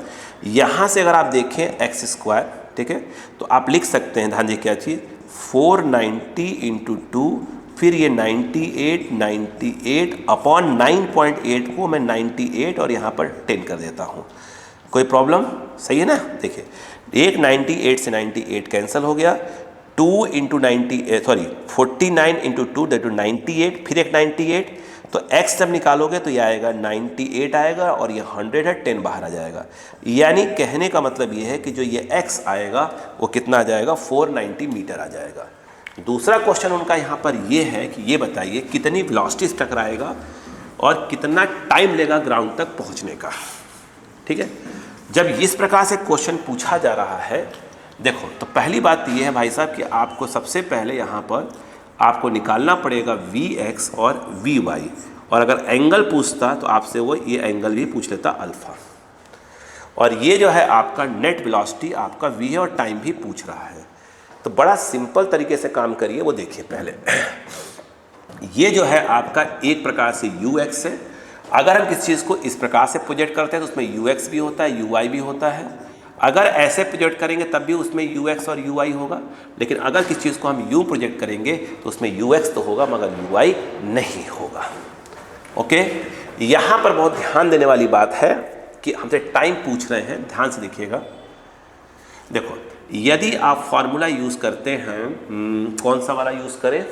यहाँ से अगर आप देखें x², ठीक है, तो आप लिख सकते हैं, ध्यान दीजिए क्या चीज़, 490 इंटू 2, फिर ये 98 अपॉन 9.8 को मैं 98 और यहाँ पर 10 कर देता हूँ। कोई प्रॉब्लम, सही है ना। देखिए, एक 98 से 98 कैंसिल हो गया, 2 इंटू 49 इंटू 2 दैट 98, फिर एक 98, तो x जब निकालोगे तो ये आएगा 98 आएगा और ये 100 है, 10 बाहर आ जाएगा। यानी कहने का मतलब ये है कि जो ये x आएगा वो कितना आ जाएगा, 490 मीटर आ जाएगा। दूसरा क्वेश्चन उनका यहाँ पर ये है कि ये बताइए कितनी वेलोसिटी से टकराएगा और कितना टाइम लेगा ग्राउंड तक पहुँचने का, ठीक है। जब इस प्रकार से क्वेश्चन पूछा जा रहा है, देखो तो पहली बात ये है भाई साहब कि आपको सबसे पहले यहाँ पर आपको निकालना पड़ेगा Vx और Vy, और अगर एंगल पूछता तो आपसे वो ये एंगल भी पूछ लेता अल्फ़ा, और ये जो है आपका नेट वेलोसिटी आपका v है और टाइम भी पूछ रहा है। तो बड़ा सिंपल तरीके से काम करिए, वो देखिए पहले ये जो है आपका एक प्रकार से ux है। अगर हम किसी चीज़ को इस प्रकार से प्रोजेक्ट करते हैं तो उसमें ux भी होता है, uy भी होता है। अगर ऐसे प्रोजेक्ट करेंगे तब भी उसमें ux और ui होगा, लेकिन अगर किसी चीज़ को हम u प्रोजेक्ट करेंगे तो उसमें ux तो होगा मगर ui नहीं होगा। ओके, यहाँ पर बहुत ध्यान देने वाली बात है कि हमसे टाइम पूछ रहे हैं, ध्यान से देखिएगा। देखो, यदि आप फॉर्मूला यूज़ करते हैं, कौन सा वाला यूज़ करें,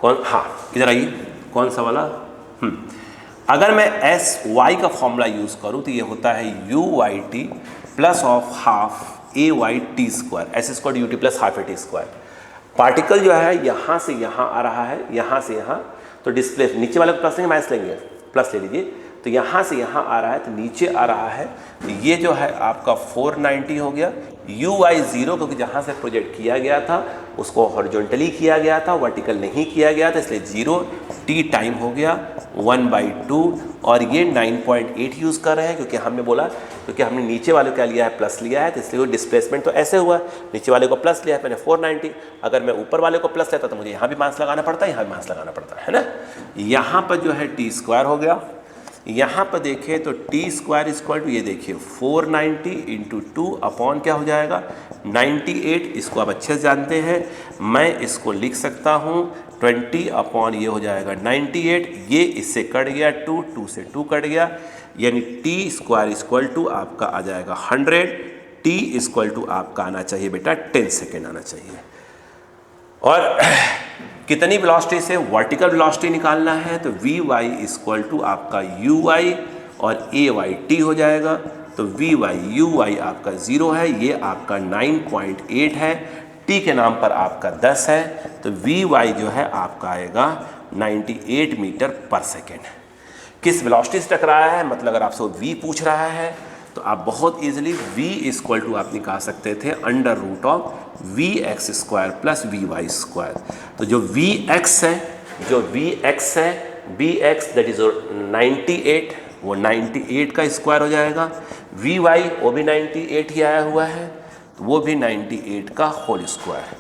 हाँ इधर आइए, कौन सा वाला, अगर मैं एस वाई का फॉर्मूला यूज़ करूँ तो ये होता है u Y T plus of half A Y T square, s square u t plus half a t square. Particle जो है यहाँ से यहाँ आ रहा है, यहाँ से यहाँ, तो डिस्प्लेस नीचे वाले को प्लस लेंगे माइनस लेंगे, प्लस ले लीजिए, तो यहाँ से यहाँ आ रहा है तो नीचे आ रहा है, तो ये जो है आपका 490 हो गया। यू वाई 0 क्योंकि जहाँ से प्रोजेक्ट किया गया था उसको हॉरिजॉन्टली किया गया था, वर्टिकल नहीं किया गया था, इसलिए 0 टी टाइम हो गया। 1/2 और ये 9.8 यूज़ कर रहे हैं क्योंकि हमने बोला, क्योंकि हमने नीचे वाले को क्या लिया है, प्लस लिया है, तो इसलिए वो डिस्प्लेसमेंट तो ऐसे हुआ, नीचे वाले को प्लस लिया है मैंने 490, अगर मैं ऊपर वाले को प्लस लेता तो मुझे यहाँ भी मास लगाना पड़ता है, यहाँ भी मास लगाना पड़ता है ना। यहाँ पर जो है टी स्क्वायर हो गया, यहाँ पर देखें तो टी स्क्वायर इक्वल टू, ये देखिए 490 इंटू 2 अपॉन क्या हो जाएगा 98, इसको आप अच्छे से जानते हैं, मैं इसको लिख सकता हूँ 20 अपॉन ये हो जाएगा 98, ये इससे कट गया 2 से 2 कट गया, यानी टी स्क्वायर इक्वल टू आपका आ जाएगा 100, टी इक्वल टू आपका आना चाहिए बेटा 10 सेकेंड आना चाहिए। और कितनी वेलोसिटी से वर्टिकल वेलोसिटी निकालना है, तो वी वाई इक्वल टू आपका यू वाई और ए वाई टी हो जाएगा, तो वी वाई यू वाई आपका 0 है, ये आपका 9.8 है, टी के नाम पर आपका 10 है, तो वी वाई जो है आपका आएगा 98 मीटर पर सेकेंड। किस वेलोसिटी से टकराया है, मतलब अगर आपसे वी पूछ रहा है तो आप बहुत इजीली v इक्वल टू आप निकाल सकते थे under root of v x square plus v y square. तो जो वी एक्स है, बी एक्स दैट इज 98, वो 98 का स्क्वायर हो जाएगा, वी वाई वो भी 98 ही आया हुआ है, तो वो भी 98 का होल स्क्वायर,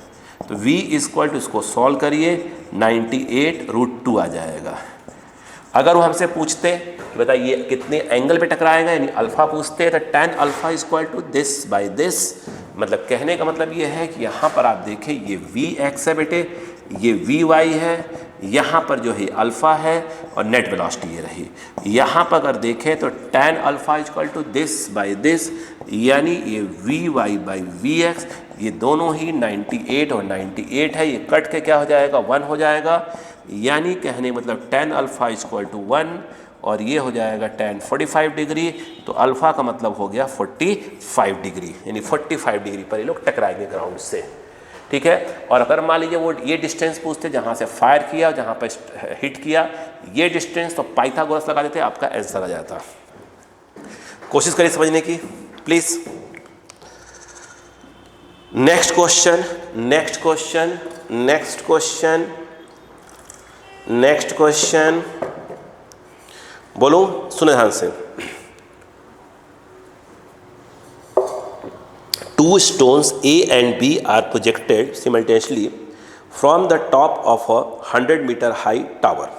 तो v इक्वल टू इसको सॉल्व करिए 98√2 आ जाएगा। अगर वो हमसे पूछते कि बताइए कितने एंगल पे टकराएगा, यानी अल्फ़ा पूछते तो tan alpha equal to this by this, मतलब कहने का मतलब ये है कि यहाँ पर आप देखें ये वी एक्स है बेटे, ये वी वाई है, यहाँ पर जो है अल्फ़ा है और नेट वेलोसिटी ये रही। यहाँ पर अगर देखें तो tan alpha equal to this by this, यानी ये v y by v x, ये दोनों ही 98 और 98 है, ये कट के क्या हो जाएगा 1 हो जाएगा, यानी कहने मतलब tan अल्फ़ा इक्वल टू 1 और ये हो जाएगा tan 45 डिग्री, तो अल्फ़ा का मतलब हो गया 45 डिग्री, यानी 45 डिग्री पर ये लोग टकराएंगे ग्राउंड से, ठीक है। और अगर मान लीजिए वो ये डिस्टेंस पूछते जहाँ से फायर किया और जहाँ पर हिट किया ये डिस्टेंस, तो पाइथागोरस लगा देते, आपका आंसर आ जाता। कोशिश करिए समझने की please. Next question, next question, next question, next question, बोलो सुने ध्यान से। Two stones A and B are projected simultaneously from the top of a 100-meter high tower.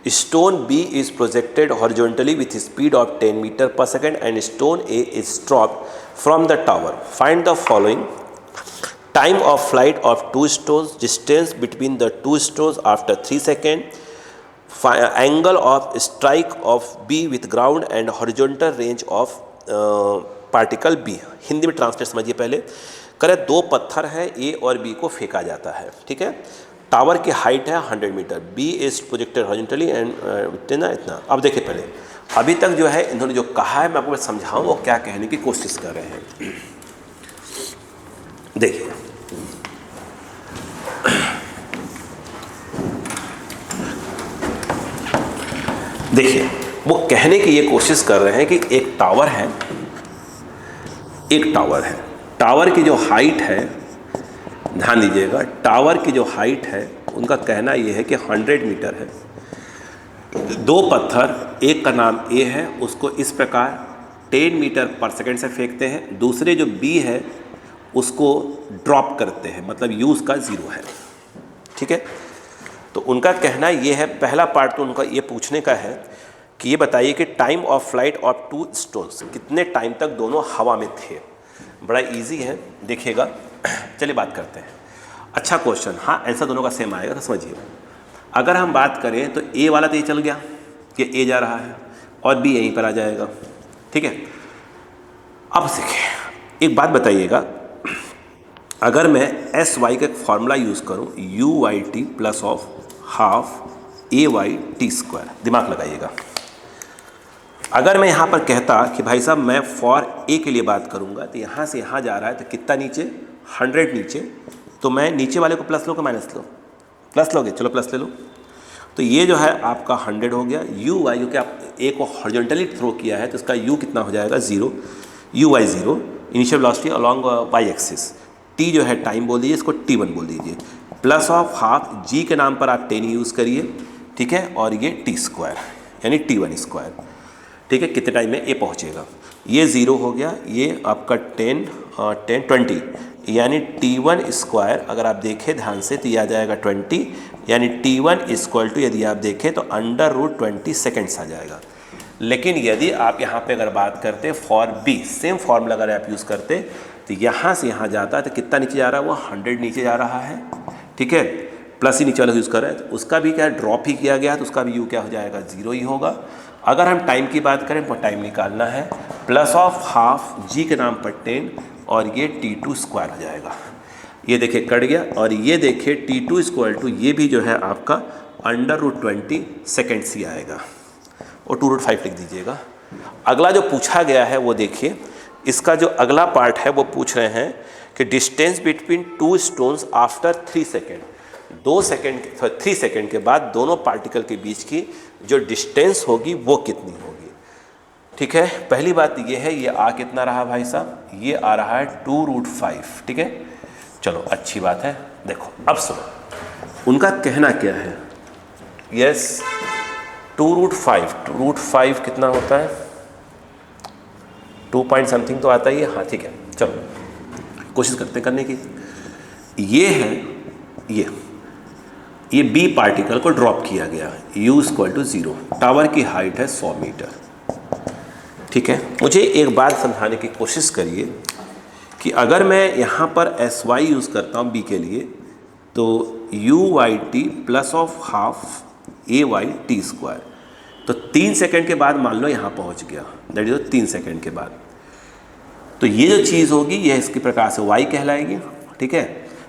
Stone B is projected horizontally with a speed of 10 meters per second and stone A is dropped from the tower. Find the following: time of flight of two stones, distance between the two stones after 3 seconds, angle of strike of B with ground and horizontal range of particle B. Hindi में translate समझिए पहले। करें दो पत्थर है ए और B को फेंका जाता है, ठीक है। टावर की हाइट है 100 metre, B is projected horizontally and इतना इतना। अब देखिए पहले, अभी तक जो है इन्होंने जो कहा है मैं आपको समझाऊँ वो क्या कहने की कोशिश कर रहे हैं। देखिए देखिए वो कहने की ये कोशिश कर रहे हैं कि एक टावर है, एक टावर है, टावर की जो हाइट है, ध्यान दीजिएगा, टावर की जो हाइट है उनका कहना ये है कि 100 मीटर है। दो पत्थर, एक का नाम ए है, उसको इस प्रकार 10 मीटर पर सेकंड से फेंकते हैं, दूसरे जो बी है उसको ड्रॉप करते हैं, मतलब यू उसका 0 है, ठीक है। तो उनका कहना ये है, पहला पार्ट तो उनका ये पूछने का है कि ये बताइए कि time of flight of two stones, कितने टाइम तक दोनों हवा में थे। बड़ा इजी है, देखिएगा। चलिए बात करते हैं। अच्छा क्वेश्चन, हाँ आंसर दोनों का सेम आएगा, तो समझिए। अगर हम बात करें तो ए वाला तो ये चल गया कि ए जा रहा है और बी यहीं पर आ जाएगा, ठीक है। अब देखिए एक बात बताइएगा, अगर मैं एस वाई का एक फॉर्मूला यूज़ करूँ, u Y T plus of half A Y T square, दिमाग लगाइएगा। अगर मैं यहाँ पर कहता कि भाई साहब मैं फॉर ए के लिए बात करूँगा, तो यहाँ से यहाँ जा रहा है तो कितना नीचे 100 नीचे, तो मैं नीचे वाले को प्लस लो कि माइनस लो, प्लस लोगे, चलो प्लस ले लो। तो ये जो है आपका 100 हो गया, यू वाई क्योंकि आप ए को हॉरिजॉन्टली थ्रो किया है तो इसका यू कितना हो जाएगा 0, u y 0, initial velocity along y axis. T जो है टाइम बोल दीजिए, इसको T1 बोल दीजिए, प्लस ऑफ हाफ जी के नाम पर आप 10 यूज़ करिए, ठीक है, और ये टी स्क्वायर यानी T1 स्क्वायर, ठीक है। कितने टाइम में ये पहुँचेगा, ये 0 हो गया, ये आपका 20 यानी T1 स्क्वायर अगर आप देखें ध्यान से तो ये आ जाएगा 20, यानी T1 इक्वल टू यदि आप देखें तो √20 सेकेंड्स आ जाएगा। लेकिन यदि आप यहाँ पे अगर बात करते फॉर बी, सेम फॉर्मूला अगर आप यूज़ करते तो यहाँ से यहाँ जाता है तो कितना नीचे जा रहा है, वो 100 नीचे जा रहा है, ठीक है। प्लस ही नीचे वाला यूज़ कर रहे हैं तो उसका भी क्या ड्रॉप ही किया गया तो उसका भी यू क्या हो जाएगा, 0 ही होगा। अगर हम टाइम की बात करें तो टाइम निकालना है, प्लस ऑफ हाफ जी के नाम पर 10 और ये T2 स्क्वायर हो जाएगा। ये देखिए कट गया, और ये देखिए T2 इक्वल टू ये भी जो है आपका √20 सेकेंड्स ही आएगा, और 2√5 लिख दीजिएगा। अगला जो पूछा गया है वो देखिए, इसका जो अगला पार्ट है वो पूछ रहे हैं कि distance between 2 stones after 3 second, 3 second के बाद दोनों पार्टिकल के बीच की जो डिस्टेंस होगी वो कितनी होगी, ठीक है। पहली बात ये है, ये आ कितना रहा भाई साहब, ये आ रहा है 2√5, ठीक है। चलो अच्छी बात है। देखो अब सुनो उनका कहना क्या है, यस 2√5 कितना होता है, 2 पॉइंट समथिंग तो आता ही है, हाँ ठीक है। चलो कोशिश करते करने की। ये है ये बी पार्टिकल को ड्रॉप किया गया, u इक्वल टू 0, टावर की हाइट है 100 मीटर, ठीक है। मुझे एक बात समझाने की कोशिश करिए कि अगर मैं यहाँ पर SY यूज़ करता हूँ बी के लिए तो UYT plus of half AYT square, तो 3 सेकेंड के बाद मान लो यहाँ पहुँच गया, दैट इज 3 सेकेंड के बाद, तो ये जो चीज़ होगी ये इसकी प्रकार से y कहलाएगी, ठीक है।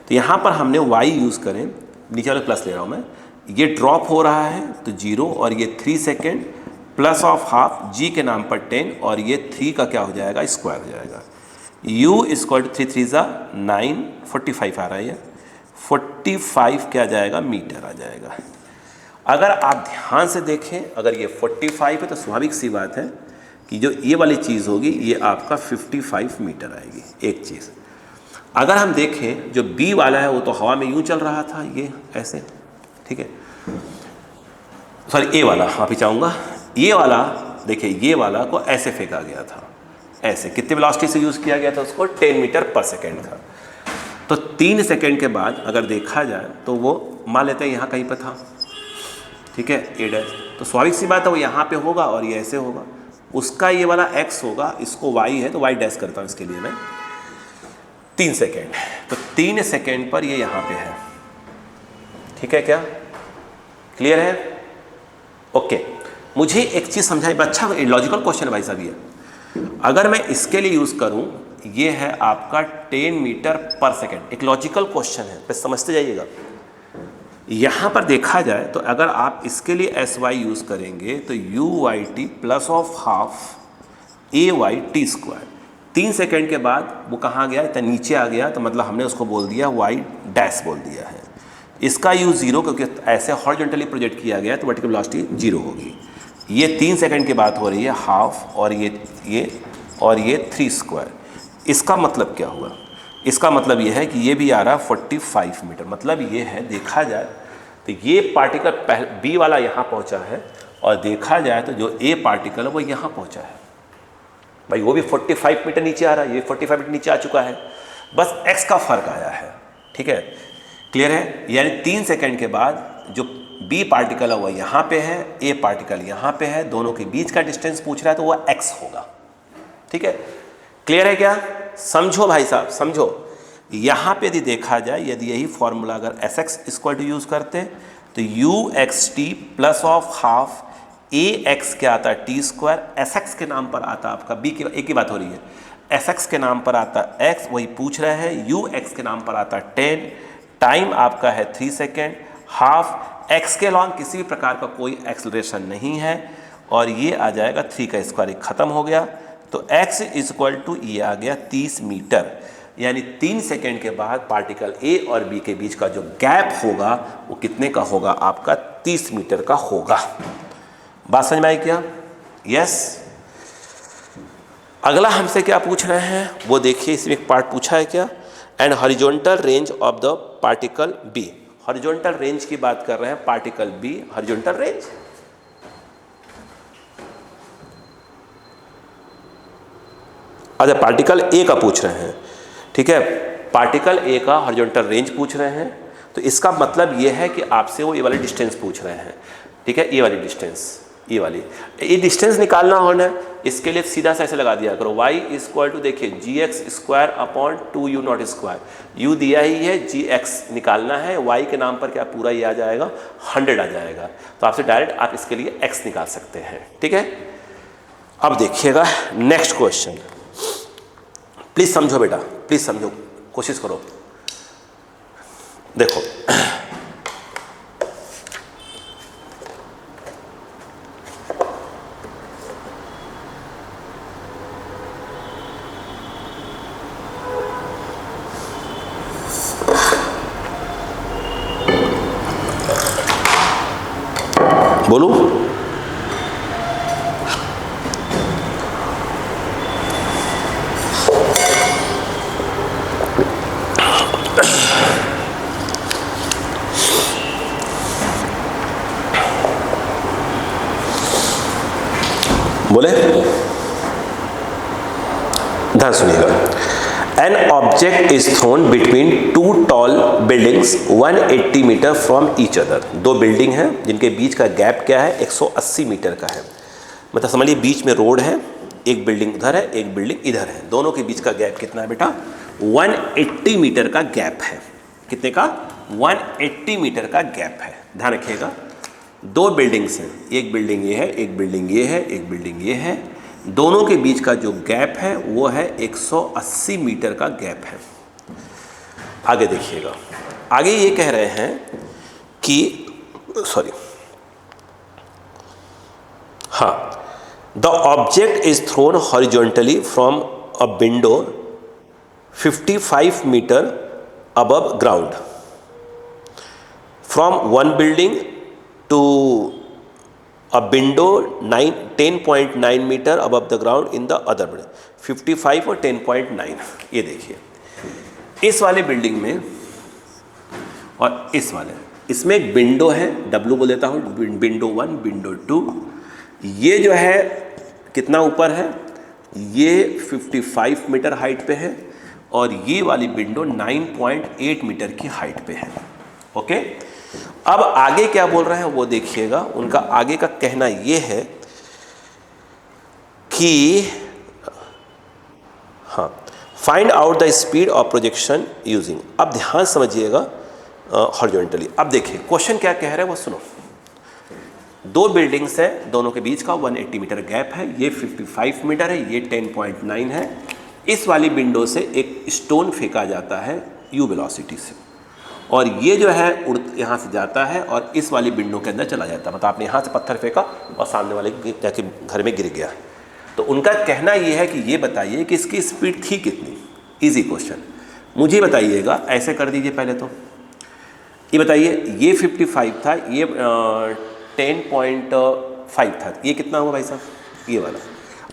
तो यहाँ पर हमने y यूज़ करें, नीचे वाले प्लस ले रहा हूँ मैं, ये ड्रॉप हो रहा है तो 0 और ये 3 second plus of half g के नाम पर 10 और ये 3 का क्या हो जाएगा, स्क्वायर हो जाएगा। u इक्वल टू 3 3 9, 45 आ रहा है, 45 क्या जाएगा, मीटर आ जाएगा। अगर आप ध्यान से देखें, अगर ये 45 है तो स्वाभाविक सी बात है कि जो ये वाली चीज़ होगी ये आपका 55 मीटर आएगी, एक चीज़। अगर हम देखें जो बी वाला है वो तो हवा में यूं चल रहा था, ये ऐसे, ठीक है, सॉरी ए वाला माफी चाहूँगा, ये वाला देखिए ये वाला को ऐसे फेंका गया था, ऐसे कितने वेलोसिटी से यूज़ किया गया था उसको, 10 मीटर पर सेकेंड था। तो 3 सेकेंड के बाद अगर देखा जाए तो वो मान लेते हैं यहाँ कहीं पर था, ठीक है, ए डैश, तो स्वाभाविक सी बात है वो यहाँ पे होगा और ये ऐसे होगा, उसका ये वाला x होगा, इसको y है तो y डैश करता हूँ इसके लिए मैं, 3 सेकेंड, तो 3 सेकेंड पर ये यहाँ पे है, ठीक है, क्या क्लियर है, ओके। मुझे एक चीज़ समझाई, अच्छा लॉजिकल क्वेश्चन है भाई साहब ये, अगर मैं इसके लिए यूज़ करूँ, ये है आपका 10 मीटर पर सेकेंड, एक लॉजिकल क्वेश्चन है, बस समझते जाइएगा। यहाँ पर देखा जाए तो अगर आप इसके लिए SY यूज़ करेंगे तो UYT plus of half AYT square, 3 second के बाद वो कहाँ गया, इतना नीचे आ गया, तो मतलब हमने उसको बोल दिया y डैश बोल दिया है। इसका U 0 क्योंकि ऐसे हॉरिजॉन्टली प्रोजेक्ट किया गया तो वर्टिकल वेलोसिटी 0 होगी। ये 3 सेकेंड की बात हो रही है, हाफ और ये 3 स्क्वायर। इसका मतलब क्या हुआ, इसका मतलब ये है कि ये भी आ रहा है 45 मीटर, मतलब ये है देखा जाए तो ये पार्टिकल बी वाला यहाँ पहुँचा है और देखा जाए तो जो ए पार्टिकल है वो यहाँ पहुँचा है, भाई वो भी 45 मीटर नीचे आ रहा है, ये 45 मीटर नीचे आ चुका है, बस x का फर्क आया है, ठीक है, क्लियर है। यानी 3 सेकेंड के बाद जो बी पार्टिकल है वो यहाँ पे है, ए पार्टिकल यहाँ पे है, दोनों के बीच का डिस्टेंस पूछ रहा है तो वह x होगा, ठीक है, क्लियर है क्या, समझो भाई साहब समझो। यहाँ पे यदि देखा जाए, यदि यही फॉर्मूला अगर Sx इक्वल टू यूज़ करते तो UXT plus of half AX क्या आता है, T स्क्वायर, Sx के नाम पर आता आपका बी की एक ही बात हो रही है, Sx के नाम पर आता x, वही पूछ रहे हैं, Ux के नाम पर आता 10, टाइम आपका है 3 सेकेंड, हाफ x के लॉन्ग किसी भी प्रकार का कोई एक्सलरेशन नहीं है, और ये आ जाएगा 3 का स्क्वायर, खत्म हो गया, तो x इक्वल टू ये आ गया 30 मीटर। यानी 3 सेकेंड के बाद पार्टिकल ए और बी के बीच का जो गैप होगा वो कितने का होगा, आपका 30 मीटर का होगा। बात समझ में आई क्या, यस। अगला हमसे क्या पूछ रहे हैं वो देखिए, इसमें एक पार्ट पूछा है क्या, and horizontal range of the particle B, horizontal range की बात कर रहे हैं, पार्टिकल बी हॉरिजॉन्टल रेंज, अच्छा पार्टिकल ए का पूछ रहे हैं, ठीक है, पार्टिकल ए का हॉरिजॉन्टल रेंज पूछ रहे हैं, तो इसका मतलब ये है कि आपसे वो ये वाली डिस्टेंस पूछ रहे हैं, ठीक है, ये वाली डिस्टेंस, ये डिस्टेंस निकालना होना, इसके लिए सीधा सा ऐसे लगा दिया करो, y इक्वल टू देखिए gx² upon 2u0 square, u दिया ही है, gx निकालना है, y के नाम पर क्या पूरा ये आ जाएगा 100 आ जाएगा, तो आपसे डायरेक्ट आप इसके लिए x निकाल सकते हैं, ठीक है। अब देखिएगा नेक्स्ट क्वेश्चन, प्लीज समझो बेटा, प्लीज समझो, कोशिश करो, देखो बोलू, बोले, ध्यान सुनिएगा। An object is thrown between two tall buildings 180 metre from each other, दो बिल्डिंग हैं जिनके बीच का गैप क्या है 180 मीटर का है, मतलब समझिए बीच में रोड है, एक बिल्डिंग उधर है, एक बिल्डिंग इधर है, दोनों के बीच का गैप कितना है बेटा 180 मीटर का गैप है, कितने का 180 मीटर का गैप है। ध्यान रखिएगा, दो बिल्डिंग्स हैं, एक बिल्डिंग ये है, एक बिल्डिंग ये है, एक बिल्डिंग ये है, दोनों के बीच का जो गैप है वो है 180 मीटर का गैप है। आगे देखिएगा, आगे ये कह रहे हैं कि सॉरी, हाँ, the object is thrown horizontally from a window 55 metre above ground from one building to a window 10.9 metre above the ground in the other building, 55 और 10.9, ये देखिए इस वाले बिल्डिंग में और इस वाले, इसमें एक विंडो है, W बोल देता हूँ, विंडो 1, विंडो 2, ये जो है कितना ऊपर है, ये 55 मीटर हाइट पे है और ये वाली विंडो 9.8 मीटर की हाइट पे है, ओके। अब आगे क्या बोल रहे हैं वो देखिएगा, उनका आगे का कहना ये है कि हाँ, find out the speed of projection using, अब ध्यान समझिएगा हॉरिजॉन्टली। अब देखिए क्वेश्चन क्या कह रहे हैं वो सुनो, दो बिल्डिंग्स है, दोनों के बीच का 180 मीटर गैप है, ये 55 मीटर है, ये 10.9 है, इस वाली विंडो से एक स्टोन फेंका जाता है u वेलोसिटी से और ये जो है उड़ यहाँ से जाता है और इस वाली विंडो के अंदर चला जाता है, मतलब आपने यहाँ से पत्थर फेंका और सामने वाले जाके घर में गिर गया। तो उनका कहना ये है कि ये बताइए कि इसकी स्पीड थी कितनी। इजी क्वेश्चन, मुझे बताइएगा, ऐसे कर दीजिए पहले तो ये बताइए, ये 55 था, ये 10.5 था, ये कितना हुआ भाई साहब, ये वाला।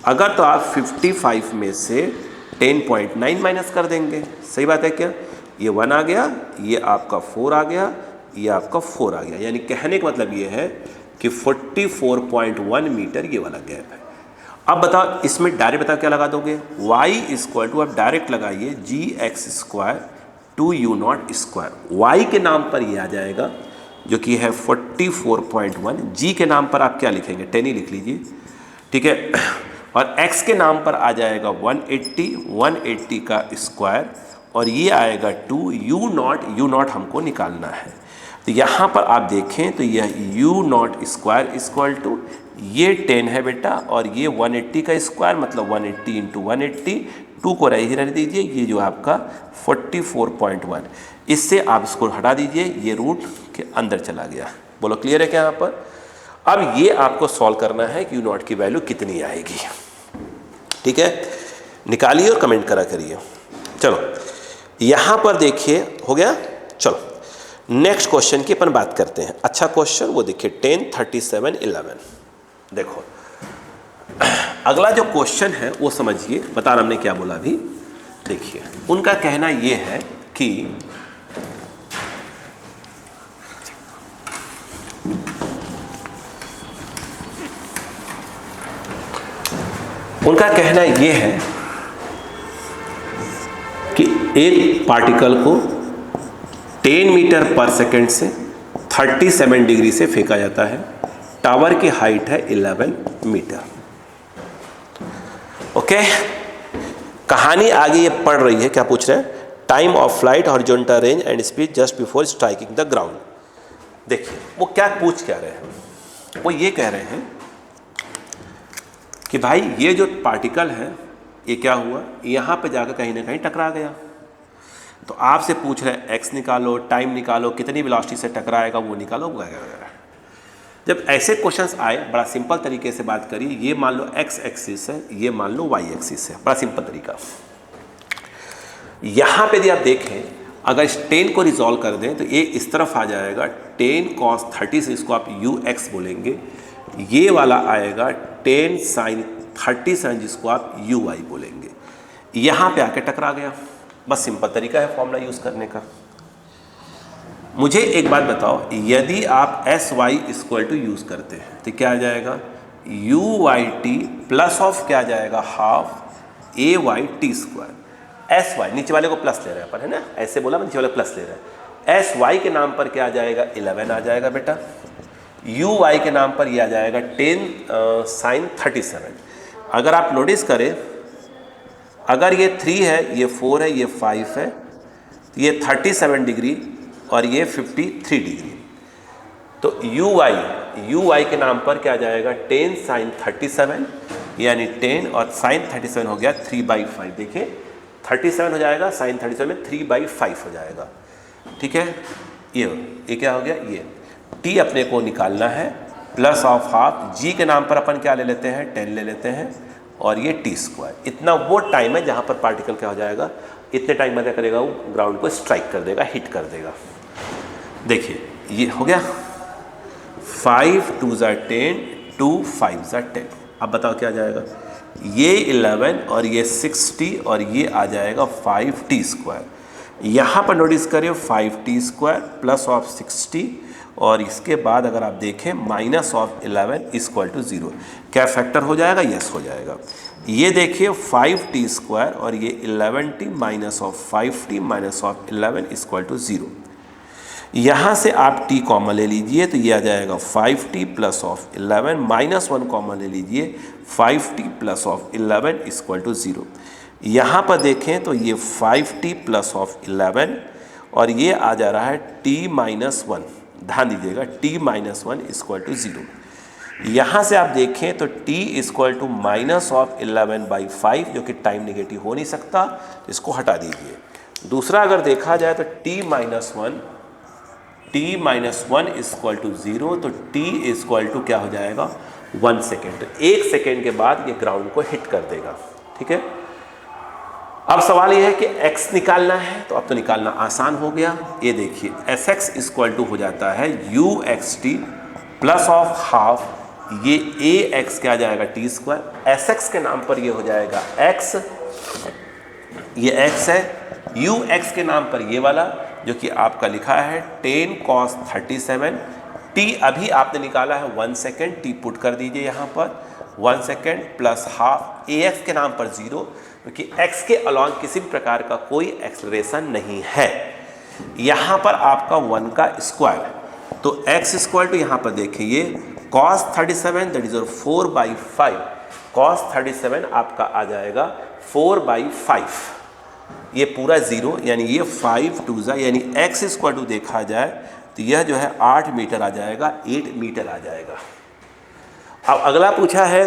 अगर तो आप 55 में से 10.9 माइनस कर देंगे, सही बात है क्या, ये 1 आ गया, ये आपका 4 आ गया, ये आपका 4 आ गया, यानी कहने का मतलब ये है कि 44.1 मीटर ये वाला गैप है। अब बताओ इसमें डायरेक्ट बताओ क्या लगा दोगे, y इक्वल टू, अब डायरेक्ट लगाइए gx² 2u0 स्क्वायर, y के नाम पर ये आ जाएगा जो कि है 44.1, g के नाम पर आप क्या लिखेंगे 10 ही लिख लीजिए, ठीक है, और x के नाम पर आ जाएगा 180 का स्क्वायर और ये आएगा 2u0 हमको निकालना है। तो यहाँ पर आप देखें तो यह u0 स्क्वायर इक्वल टू ये 10 है बेटा और ये 180 का स्क्वायर मतलब 180 इंटू 180, 2 को रहने दीजिए, ये जो आपका 44.1, इससे आप इसको हटा दीजिए, ये रूट के अंदर चला गया। बोलो क्लियर है क्या यहाँ पर। अब ये आपको सॉल्व करना है कि u0 की वैल्यू कितनी आएगी, ठीक है, निकालिए और कमेंट करा करिए। चलो यहाँ पर देखिए हो गया। चलो नेक्स्ट क्वेश्चन की अपन बात करते हैं। अच्छा क्वेश्चन वो देखिए 10:37:11। देखो अगला जो क्वेश्चन है वो समझिए, बता रहा हमने क्या बोला अभी। देखिए उनका कहना ये है कि उनका कहना ये है कि एक पार्टिकल को 10 मीटर पर सेकेंड से 37 डिग्री से फेंका जाता है। टावर की हाइट है 11 मीटर। ओके, कहानी आगे ये पढ़ रही है, क्या पूछ रहे हैं? Time of flight, horizontal range and speed just before striking the ground. देखिए वो क्या पूछ क्या रहे हैं, वो ये कह रहे हैं कि भाई ये जो पार्टिकल है ये क्या हुआ, यहाँ पे जाकर कहीं ना कहीं टकरा गया। तो आपसे पूछ रहे हैं एक्स निकालो, टाइम निकालो, कितनी वेलोसिटी से टकराएगा वो निकालो वगैरह वगैरह। जब ऐसे क्वेश्चंस आए, बड़ा सिंपल तरीके से बात करिए। ये मान लो एक्स एक्सिस है, ये मान लो वाई एक्सिस है, बड़ा सिंपल तरीका। यहाँ पे यदि आप देखें, अगर इस 10 को रिजॉल्व कर दें तो ये इस तरफ आ जाएगा 10 cos 30 से इसको आप यू एक्स बोलेंगे। ये वाला आएगा 10 sin 37 जिसको आप यू वाई बोलेंगे। यहाँ पे आके टकरा गया। बस सिंपल तरीका है फॉर्मूला यूज़ करने का। मुझे एक बात बताओ, यदि आप S Y equal to use करते हैं तो क्या आ जाएगा? U Y T plus of क्या आ जाएगा? हाफ ए Y T square. S Y नीचे वाले को प्लस ले रहे हैं अपन, है ना, ऐसे बोला, नीचे वाले प्लस ले रहे हैं। एस वाई के नाम पर क्या आ जाएगा? 11 आ जाएगा बेटा। यू वाई के नाम पर ये आ जाएगा 10 sin 37। अगर आप नोटिस करें, अगर ये 3 है, ये 4 है, ये 5 है, तो ये 37 डिग्री और ये 53 डिग्री। तो यू वाई के नाम पर क्या आ जाएगा? 10 sin 37, यानी 10 और sin 37 हो गया 3/5। देखिए 37 हो जाएगा, sin 37 में 3/5 हो जाएगा। ठीक है, ये क्या हो गया? ये t अपने को निकालना है, प्लस ऑफ हाफ g के नाम पर अपन क्या ले लेते हैं? 10 ले लेते हैं, और ये टी स्क्वायर। इतना वो टाइम है जहाँ पर पार्टिकल क्या हो जाएगा, इतने टाइम में क्या करेगा? वो ग्राउंड को स्ट्राइक कर देगा, हिट कर देगा। देखिए ये हो गया 5 2 ज़ा 10, 2 5 ज़ा 10। अब बताओ क्या आ जाएगा? ये 11 और ये 60 और ये आ जाएगा 5t स्क्वायर। यहाँ पर नोटिस करिए 5t स्क्वायर प्लस ऑफ 60 और इसके बाद अगर आप देखें माइनस ऑफ 11 इक्वल टू 0। क्या फैक्टर हो जाएगा? यस हो जाएगा। ये देखिए 5t स्क्वायर और ये 11t minus of 5t minus of 11 equal to 0। यहाँ से आप t कॉमन ले लीजिए तो ये आ जाएगा 5t plus of 11 minus 1 common ले लीजिए 5t plus of 11 equal to 0। यहाँ पर देखें तो ये 5t प्लस ऑफ 11 और ये आ जा रहा है t माइनस 1। ध्यान दीजिएगा t माइनस 1 इक्वल टू 0। यहाँ से आप देखें तो t equal to minus of 11/5 जो कि टाइम नेगेटिव हो नहीं सकता, इसको हटा दीजिए। दूसरा अगर देखा जाए तो t माइनस 1 इक्वल टू 0, तो t इक्वल टू क्या हो जाएगा? 1 सेकेंड। तो 1 सेकेंड के बाद ये ग्राउंड को हिट कर देगा। ठीक है, अब सवाल ये है कि x निकालना है, तो अब तो निकालना आसान हो गया। ये देखिए Sx इक्वल टू हो जाता है uxt प्लस ऑफ हाफ ये ax क्या आ जाएगा? T square. Sx के नाम पर ये हो जाएगा x, ये x है। ux के नाम पर ये वाला जो कि आपका लिखा है 10 cos 37। t अभी आपने निकाला है 1 सेकेंड, t पुट कर दीजिए यहाँ पर 1 सेकेंड प्लस हाफ ax के नाम पर 0, क्योंकि x के अलॉन्ग किसी भी प्रकार का कोई एक्सेलरेशन नहीं है। यहाँ पर आपका 1 का स्क्वायर, तो x स्क्वायर टू यहाँ पर देखिए cos 37 दैट इज 4/5। cos 37 आपका आ जाएगा 4/5, ये पूरा 0, यानी ये 5 2 ज़ा, यानी x स्क्वायर टू देखा जाए तो यह जो है 8 मीटर आ जाएगा, 8 मीटर आ जाएगा। अब अगला पूछा है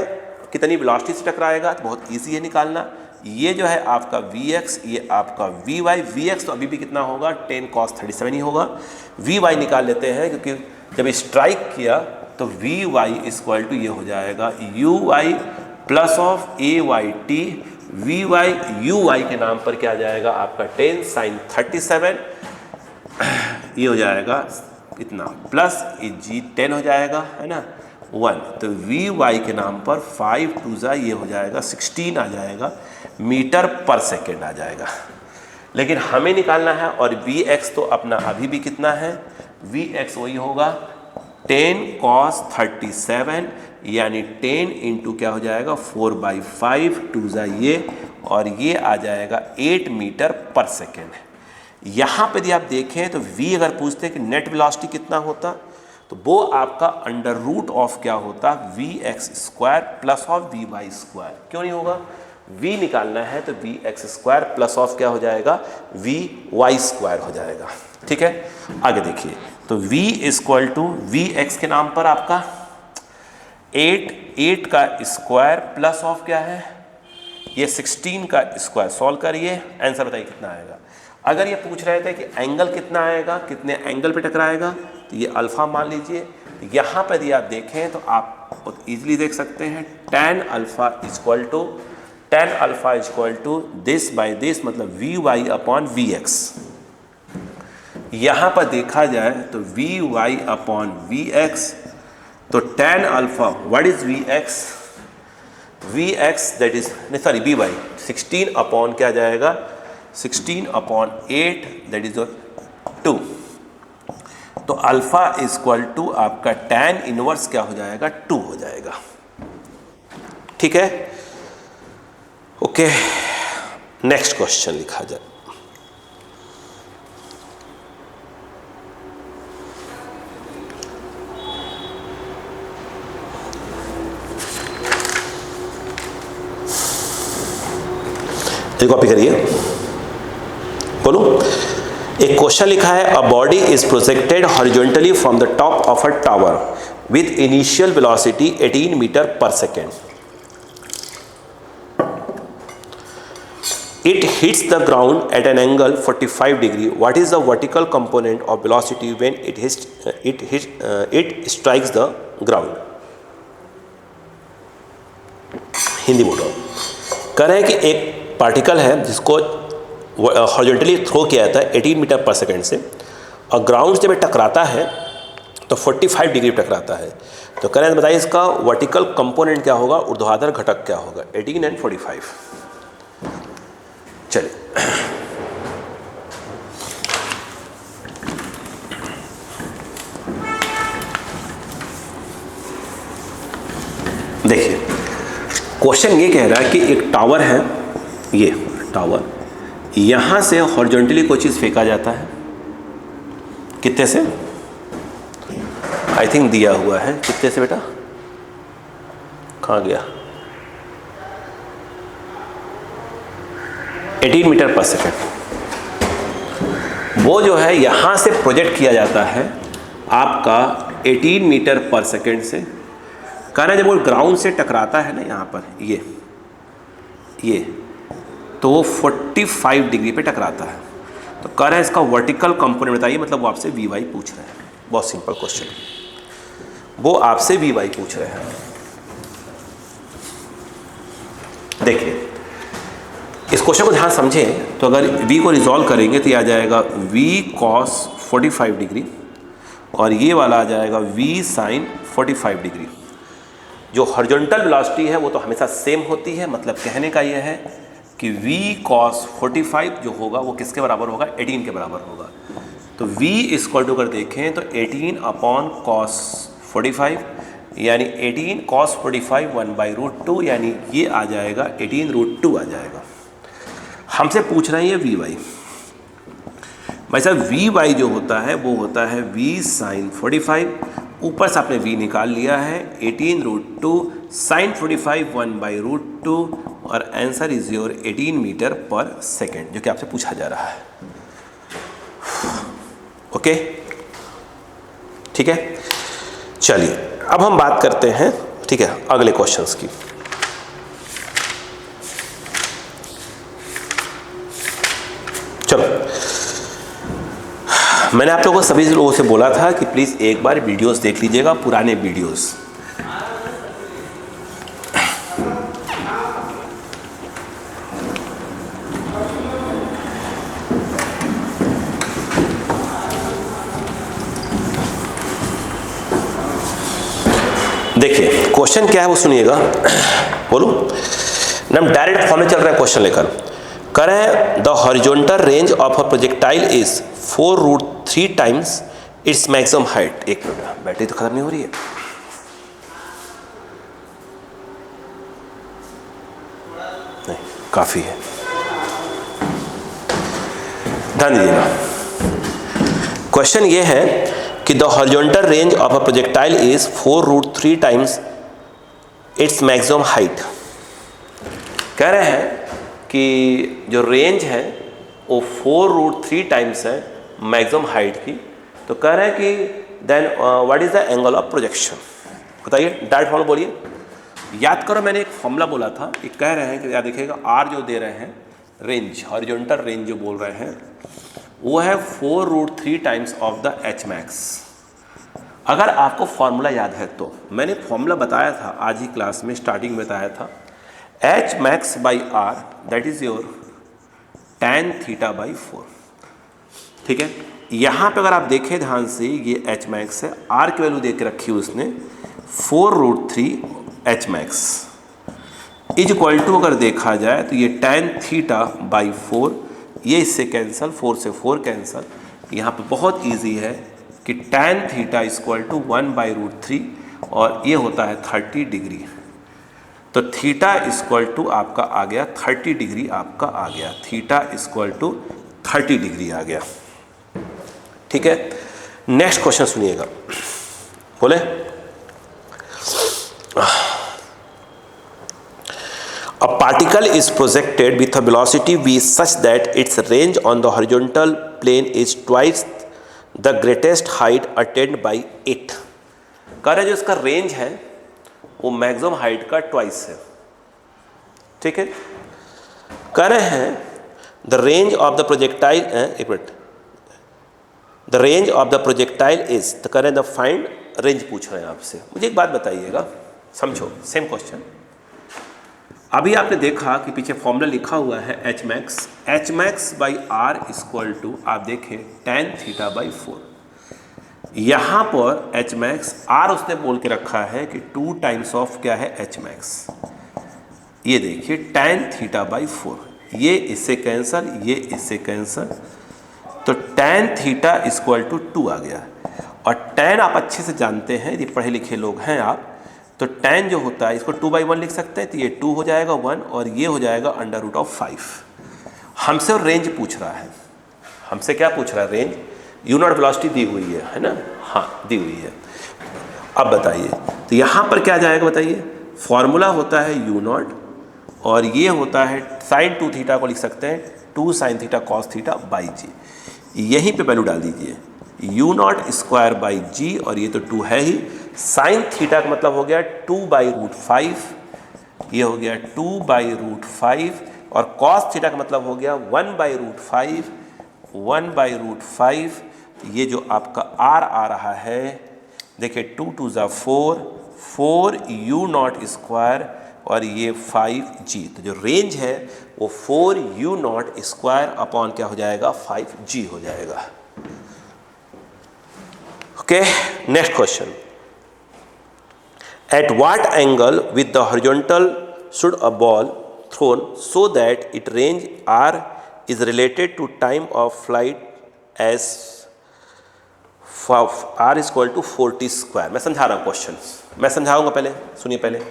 कितनी वेलोसिटी से टकराएगा, तो बहुत ईजी है निकालना। ये जो है आपका vx, ये आपका vy। vx तो अभी भी कितना होगा? 10 cos 37 ही होगा। vy निकाल लेते हैं, क्योंकि जब स्ट्राइक किया तो vy इक्वल टू ये हो जाएगा uy plus of ayt। uy के नाम पर क्या आ जाएगा? आपका 10 sin 37, ये हो जाएगा इतना, प्लस ये g 10 हो जाएगा, है ना, 1। तो vy के नाम पर 5 2 ज़ा ये हो जाएगा 16 आ जाएगा, मीटर पर सेकेंड आ जाएगा। लेकिन हमें निकालना है, और vx तो अपना अभी भी कितना है? vx वही होगा 10 cos 37 यानी 10 इंटू क्या हो जाएगा 4/5 टू ज़ा ये, और ये आ जाएगा 8 मीटर पर सेकेंड। यहाँ पे यदि आप देखें तो v अगर पूछते हैं कि नेट वेलोसिटी कितना होता, तो वो आपका अंडर रूट ऑफ क्या होता vx² प्लस ऑफ vy²। क्यों नहीं होगा, v निकालना है तो vx² प्लस ऑफ क्या हो जाएगा vy² हो जाएगा। ठीक है, आगे देखिए, तो v इक्वल टू vx के नाम पर आपका 8 का स्क्वायर प्लस ऑफ क्या है ये 16 का स्क्वायर। सॉल्व करिए, आंसर बताइए कितना आएगा। अगर ये पूछ रहे थे कि एंगल कितना आएगा, कितने एंगल पे टकराएगा, तो ये अल्फा मान लीजिए। यहाँ पर यदि आप देखें तो आप बहुत ईजिली देख सकते हैं tan alpha equal to this by this, मतलब vy अपॉन vx। यहाँ पर देखा जाए तो vy अपॉन vx, तो tan alpha what is vx that is vy 16 upon क्या जाएगा 16 अपॉन 8 दैट इज 2। तो अल्फा इक्वल टू आपका tan इनवर्स क्या हो जाएगा 2 हो जाएगा। ठीक है, ओके, नेक्स्ट क्वेश्चन लिखा जाए। एक कॉपी करिए, बोलो। एक क्वेश्चन लिखा है, a body is projected horizontally from the top of a tower with initial velocity 18 metre per second. It hits the ground at an angle 45 degree. What is the vertical component of velocity when it strikes the ground? Hindi बोलो। कह रहे हैं कि एक particle है जिसको horizontally throw किया जाता है 18 मीटर पर सेकेंड से, और ग्राउंड से जब टकराता है तो 45 डिग्री टकराता है। तो कह रहे हैं बताइए इसका वर्टिकल कंपोनेंट क्या होगा, ऊर्ध्वाधर घटक क्या होगा 18 एंड 45। चलिए, देखिए क्वेश्चन ये कह रहा है कि एक टावर है, ये टावर, यहां से हॉरिजॉन्टली कोई चीज फेंका जाता है, कितने से, आई थिंक दिया हुआ है, कितने से बेटा, कहाँ गया, 18 मीटर पर सेकेंड। वो जो है यहाँ से प्रोजेक्ट किया जाता है आपका 18 मीटर पर सेकेंड से। कहना जब वो ग्राउंड से टकराता है ना यहाँ पर ये तो वो 45 डिग्री पे टकराता है। तो कह रहे हैं इसका वर्टिकल कंपोनेंट बताइए, मतलब वो आपसे वी पूछ रहे हैं। बहुत सिंपल क्वेश्चन, वो आपसे वी पूछ रहे हैं। देखिए इस क्वेश्चन को ध्यान समझें, तो अगर v को रिजॉल्व करेंगे तो ये आ जाएगा v cos 45 डिग्री, और ये वाला आ जाएगा v sin 45 डिग्री। जो हॉरिजॉन्टल वेलोसिटी है वो तो हमेशा सेम होती है, मतलब कहने का ये है कि v cos 45 जो होगा वो किसके बराबर होगा, 18 के बराबर होगा। तो v इक्वल टू कर देखें तो 18 अपॉन cos 45, यानी 18 cos 45 1/√2, यानी ये आ जाएगा 18√2 आ जाएगा। हमसे पूछ रहे हैं ये वी भाई साहब, वी जो होता है वो होता है v sin 45, ऊपर से आपने v निकाल लिया है 18√2 sin 45 1/√2, और answer is your 18 metre per second, जो कि आपसे पूछा जा रहा है। ओके, ठीक है, चलिए अब हम बात करते हैं, ठीक है, अगले क्वेश्चंस की। चलो, मैंने आप लोगों को सभी लोगों से बोला था कि प्लीज़ एक बार वीडियोस देख लीजिएगा, पुराने वीडियोस। देखिए क्वेश्चन क्या है वो सुनिएगा, बोलो ना, हम डायरेक्ट फॉर्म में चल रहे हैं क्वेश्चन लेकर। कह रहे हैं the horizontal range of a projectile is 4√3 times its maximum height. एक मिनट, बैटरी तो खत्म नहीं हो रही है। काफ़ी है। ध्यान दीजिएगा, क्वेश्चन ये है कि the horizontal range of a projectile is 4√3 times its maximum height. कह रहे हैं कि जो रेंज है वो 4√3 टाइम्स है मैक्सिमम हाइट की। तो कह रहे हैं कि then what is the angle of projection. बताइए, डायरेक्ट फॉर्मूला बोलिए। याद करो, मैंने एक फॉर्मूला बोला था। ये कह रहे हैं कि याद देखिएगा, आर जो दे रहे हैं रेंज, हॉरिजॉन्टल रेंज जो बोल रहे हैं वो है 4√3 times of the H max. अगर आपको फॉर्मूला याद है तो मैंने फॉर्मूला बताया था आज ही क्लास में, स्टार्टिंग में बताया था। H max by R that is your tan theta by 4। ठीक है, यहाँ पे अगर आप देखें ध्यान से, ये एच मैक्स है, आर की वैल्यू दे के रखी उसने 4√3 H max is equal to, अगर देखा जाए तो ये tan थीटा बाई 4, ये इससे कैंसल, 4 से 4 कैंसल। यहाँ पे बहुत इजी है कि tan थीटा इक्वल टू 1/√3 और ये होता है 30 डिग्री। तो थीटा इक्वल टू आपका आ गया 30 डिग्री, आपका आ गया थीटा इक्वल टू 30 डिग्री आ गया। ठीक है, नेक्स्ट क्वेश्चन सुनिएगा, बोले A particle is projected with a velocity v such that its range on the horizontal plane is twice the greatest height attained by it। कह रहे जो इसका रेंज है वो मैक्सिमम हाइट का ट्वाइस है। ठीक है, कह रहे हैं the range of the projectile, एक minute, the range of the projectile is, तो कह रहे हैं द फाइंड रेंज पूछ रहे हैं आपसे। मुझे एक बात बताइएगा, समझो, सेम क्वेश्चन। अभी आपने देखा कि पीछे फॉर्मूला लिखा हुआ है H max by R equal to, आप देखें tan थीटा बाई 4। यहाँ पर एच मैक्स आर उसने बोल के रखा है कि 2 टाइम्स ऑफ क्या है एच मैक्स। ये देखिए tan थीटा बाई 4, ये इससे कैंसल, ये इससे कैंसल, तो tan थीटा इक्वल टू 2 आ गया। और tan आप अच्छे से जानते हैं, यदि पढ़े लिखे लोग हैं आप, तो tan जो होता है इसको 2/1 लिख सकते हैं, तो ये 2 हो जाएगा 1 और ये हो जाएगा √5। हमसे रेंज पूछ रहा है, हमसे क्या पूछ रहा है, रेंज। यू नॉट वेलोसिटी दी हुई है ना, हाँ दी हुई है। अब बताइए, तो यहाँ पर क्या जाएगा बताइए, फॉर्मूला होता है यू नॉट और ये होता है sin 2 थीटा को लिख सकते हैं 2 sin theta cos theta by g. यहीं पे वैल्यू डाल दीजिए, u not square by g, और ये तो 2 है ही। साइन थीटा का मतलब हो गया 2/√5, ये हो गया 2/√5, और कॉस थीटा का मतलब हो गया 1/√5, 1/√5। ये जो आपका आर आ रहा है, देखिए 2 2 ज़ा 4, 4 यू नॉट स्क्वायर और ये 5g। तो जो रेंज है वो 4 यू नॉट स्क्वायर अपॉन क्या हो जाएगा, 5g हो जाएगा। Okay, next question. At what angle with the horizontal should a ball thrown so that its range r is related to time of flight as r is equal to 4t square। मैं समझा रहा हूँ question, मैं समझाऊंगा, पहले सुनिए। पहले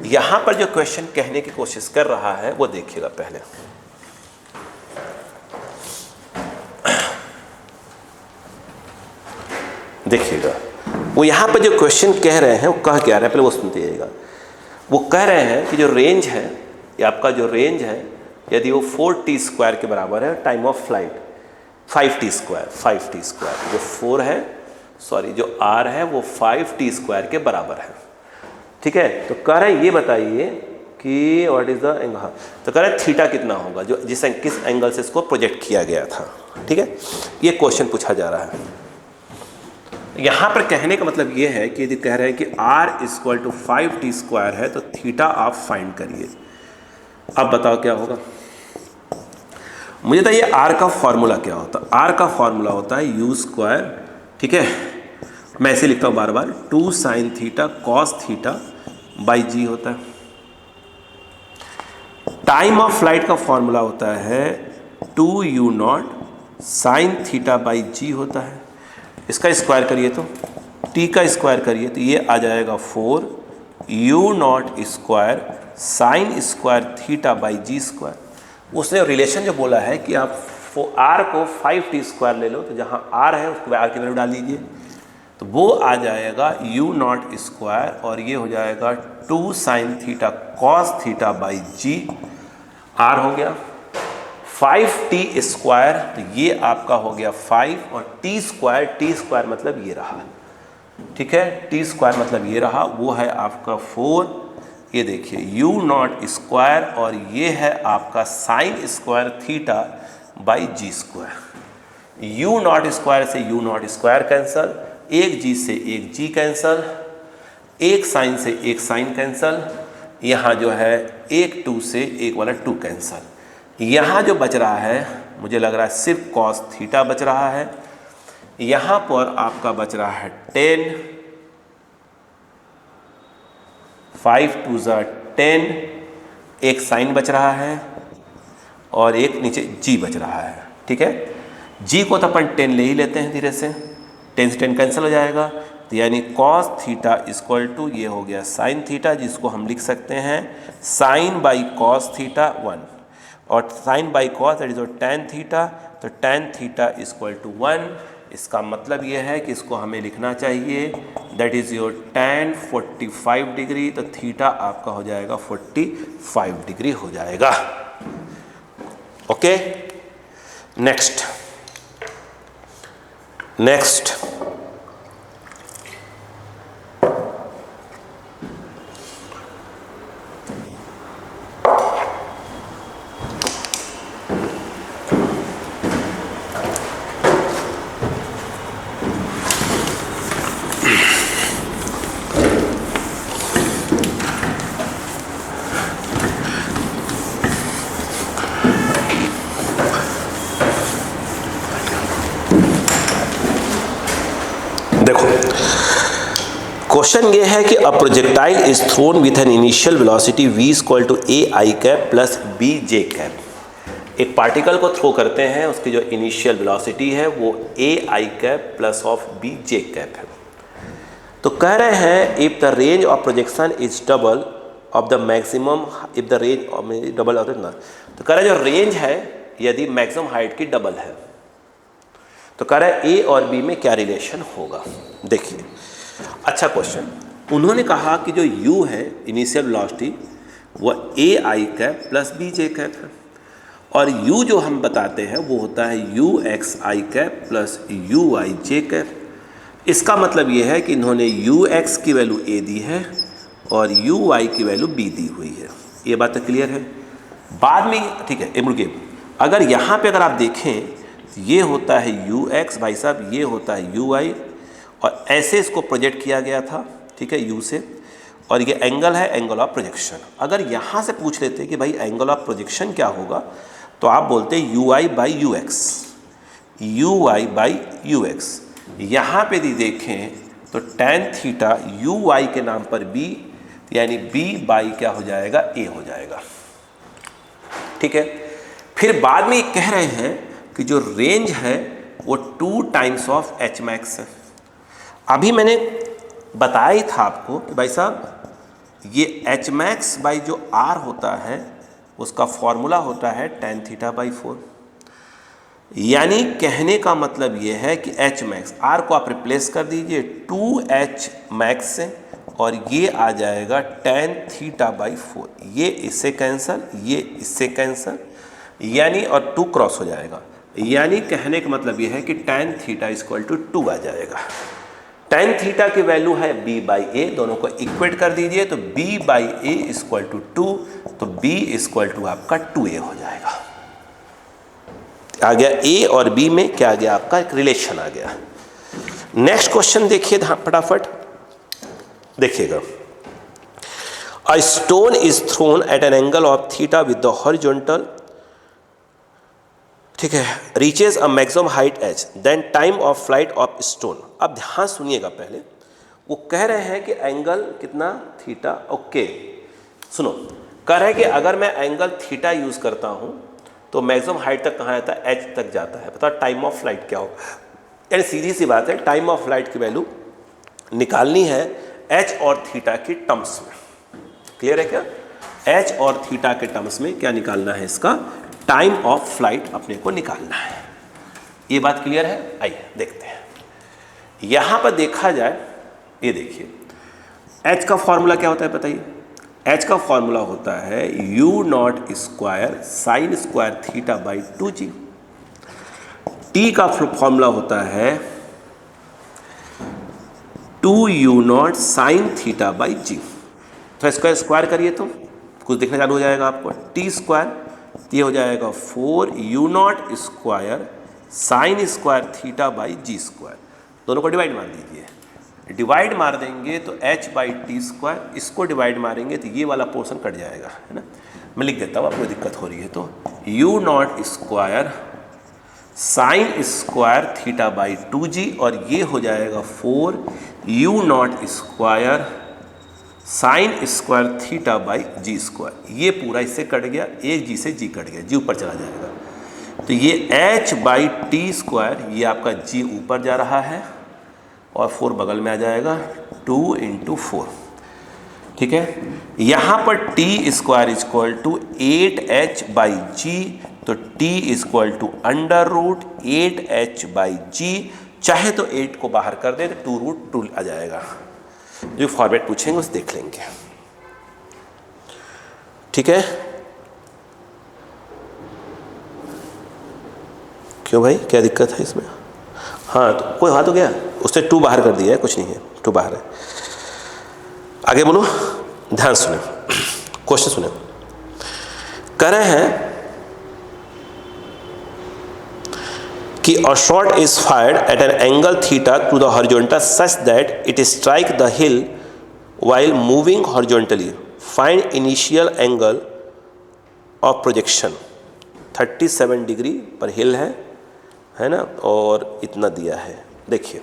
यहाँ पर जो क्वेश्चन कहने की कोशिश कर रहा है वो देखिएगा पहले। देखिएगा वो यहाँ पर जो क्वेश्चन कह रहे हैं वो कह क्या रहे हैं, पहले वो सुनते जाइएगा। वो कह रहे हैं कि जो रेंज है, ये आपका जो रेंज है, यदि वो 4t स्क्वायर के बराबर है, time of flight 5t square, जो 4 है, सॉरी जो r है वो 5t स्क्वायर के बराबर है। ठीक है, तो कह रहे हैं ये बताइए कि व्हाट इज द एंगल, तो कह रहे हैं थीटा कितना होगा, जो किस एंगल से इसको प्रोजेक्ट किया गया था। ठीक है, ये क्वेश्चन पूछा जा रहा है। यहाँ पर कहने का मतलब ये है कि यदि कह रहे हैं कि r equal to 5t square है तो थीटा आप फाइंड करिए। अब बताओ क्या होगा, मुझे बताइए r का फॉर्मूला क्या होता है। r का फॉर्मूला होता है u स्क्वायर, ठीक है, मैं ऐसे लिखता हूँ बार बार, 2 sin theta cos theta by g होता है। टाइम ऑफ फ्लाइट का फॉर्मूला होता है 2u naught sin theta by g होता है। इसका स्क्वायर करिए तो t का स्क्वायर करिए तो ये आ जाएगा 4 u not square sine square theta by g square. उसने रिलेशन जो बोला है कि आप आर को 5t² ले लो, तो जहाँ आर है उसको आर की वैल्यू डाल दीजिए, तो वो आ जाएगा u0 और ये हो जाएगा 2 sine theta cos theta by g. R हो गया 5t², तो ये आपका हो गया 5 और t² मतलब ये रहा, ठीक है, t² मतलब ये रहा, वो है आपका 4। ये देखिए u0 और ये है आपका sine square theta by g square. u0 से u0 कैंसल, एक जी से एक जी कैंसल, एक साइन से एक साइन कैंसल, यहाँ जो है एक 2 से एक वाला 2 कैंसल। यहाँ जो बच रहा है मुझे लग रहा है सिर्फ कॉस थीटा बच रहा है। यहाँ पर आपका बच रहा है 10, 5 2 10, एक साइन बच रहा है और एक नीचे जी बच रहा है, ठीक है। जी को तो अपन 10 ले ही लेते हैं धीरे से, 10 से 10 कैंसिल हो जाएगा, तो यानी कॉस थीटा इक्वल टू ये हो गया साइन थीटा, जिसको हम लिख सकते हैं साइन बाई कॉस थीटा 1 और sine by cos that is tan theta, तो टेन थीटा इक्वल टू 1। इसका मतलब ये है कि इसको हमें लिखना चाहिए that is your tan 45 degree, तो थीटा आपका हो जाएगा 45 डिग्री हो जाएगा। ओके, नेक्स्ट क्वेश्चन ये है कि a projectile is thrown with an initial velocity v equal to ai cap plus bj cap. एक पार्टिकल को थ्रो करते हैं, उसकी जो इनिशियल वेलोसिटी है वो ai cap plus of bj cap है। तो कह रहे हैं if the range of projection is double of the maximum, if the range double of ना, तो कह रहे हैं जो रेंज है यदि मैक्सिमम हाइट की डबल है, तो कह रहा है ए और बी में क्या रिलेशन होगा। देखिए अच्छा क्वेश्चन, उन्होंने कहा कि जो u है इनिशियल वेलोसिटी वो ai cap plus bj cap है, और u जो हम बताते हैं वो होता है uxi cap plus uij cap. इसका मतलब ये है कि इन्होंने ux की वैल्यू a दी है और uy की वैल्यू b दी हुई है। ये बात तो क्लियर है। बाद में ठीक है, रुकिए, अगर यहाँ पे अगर आप देखें ये होता है ux, भाई साहब ये होता है ui, और ऐसे इसको प्रोजेक्ट किया गया था, ठीक है, u से, और ये एंगल है एंगल ऑफ प्रोजेक्शन। अगर यहाँ से पूछ लेते कि भाई एंगल ऑफ प्रोजेक्शन क्या होगा, तो आप बोलते ui बाई ux। यहाँ पे यदि देखें तो tan थीटा ui के नाम पर b, यानी b बाई क्या हो जाएगा, a हो जाएगा, ठीक है। फिर बाद में ये कह रहे हैं कि जो रेंज है वो 2 टाइम्स ऑफ h मैक्स है। अभी मैंने बताया ही था आपको कि भाई साहब ये h मैक्स बाई जो r होता है उसका फॉर्मूला होता है tan थीटा बाई 4। यानी कहने का मतलब ये है कि h मैक्स, r को आप रिप्लेस कर दीजिए 2h मैक्स से, और ये आ जाएगा tan थीटा बाई 4। ये इससे कैंसल, ये इससे कैंसल, यानी और 2 क्रॉस हो जाएगा। यानी कहने का मतलब ये है कि tan थीटा इक्वल टू 2 आ जाएगा। tan थीटा की वैल्यू है b बाई ए, दोनों को इक्वेट कर दीजिए, तो b by a equal to 2, तो b इक्वल टू आपका 2a हो जाएगा। आ गया a और b में क्या आ गया, आपका एक रिलेशन आ गया। नेक्स्ट क्वेश्चन देखिए फटाफट, देखिएगा। A stone is thrown at an angle of theta with the horizontal, ठीक है, reaches a maximum height h, then time of flight of stone. अब ध्यान सुनिएगा, पहले वो कह रहे हैं कि एंगल कितना, थीटा। ओके सुनो, कह रहे हैं कि अगर मैं एंगल थीटा यूज करता हूं तो मैक्सिमम हाइट तक कहाँ जाता है, h तक जाता है। बताओ टाइम ऑफ फ्लाइट क्या होगा। यानी सीधी सी बात है, टाइम ऑफ फ्लाइट की वैल्यू निकालनी है h और थीटा की टर्म्स में। क्लियर है क्या। एच और थीटा के टर्म्स में क्या निकालना है, इसका टाइम ऑफ फ्लाइट अपने को निकालना है। ये बात क्लियर है? आइए देखते हैं। यहां पर देखा जाए, ये देखिए एच का फॉर्मूला क्या होता है बताइए। एच का फॉर्मूला होता है you not square sine square theta by 2g। T का फॉर्मूला होता है 2u0 sine theta by g. तो इसका स्क्वायर करिए तो कुछ दिखना चालू हो जाएगा आपको। टी स्क्वायर ये हो जाएगा 4u0 square sine square theta by g square. दोनों को डिवाइड मार दीजिए। डिवाइड मार देंगे तो h बाई टी स्क्वायर, इसको डिवाइड मारेंगे तो ये वाला पोर्शन कट जाएगा, है ना। मैं लिख देता हूँ, आपको दिक्कत हो रही है तो u0 square sine square theta by 2g और ये हो जाएगा 4u0 square sine square theta by g square. ये पूरा इससे कट गया, एक जी से जी कट गया, जी ऊपर चला जाएगा। तो ये h बाई टी स्क्वायर, ये आपका जी ऊपर जा रहा है और 4 बगल में आ जाएगा, 2 इंटू 4, ठीक है। यहाँ पर t square equal to 8h by g, तो t equal to under root 8h by g. चाहे तो 8 को बाहर कर दे तो 2√2 आ जाएगा। जो फॉर्मेट पूछेंगे उसे देख लेंगे, ठीक है। क्यों भाई, क्या दिक्कत है इसमें? हाँ तो कोई हाथ हो गया, उसने 2 बाहर कर दिया है, कुछ नहीं है, 2 बाहर है। आगे बोलो, ध्यान सुने, क्वेश्चन सुने। कह रहे हैं कि a shot is fired at an angle theta to the horizontal such that it strike the hill while moving horizontally. Find initial angle of projection। 37 degree पर हिल है ना, और इतना दिया है। देखिए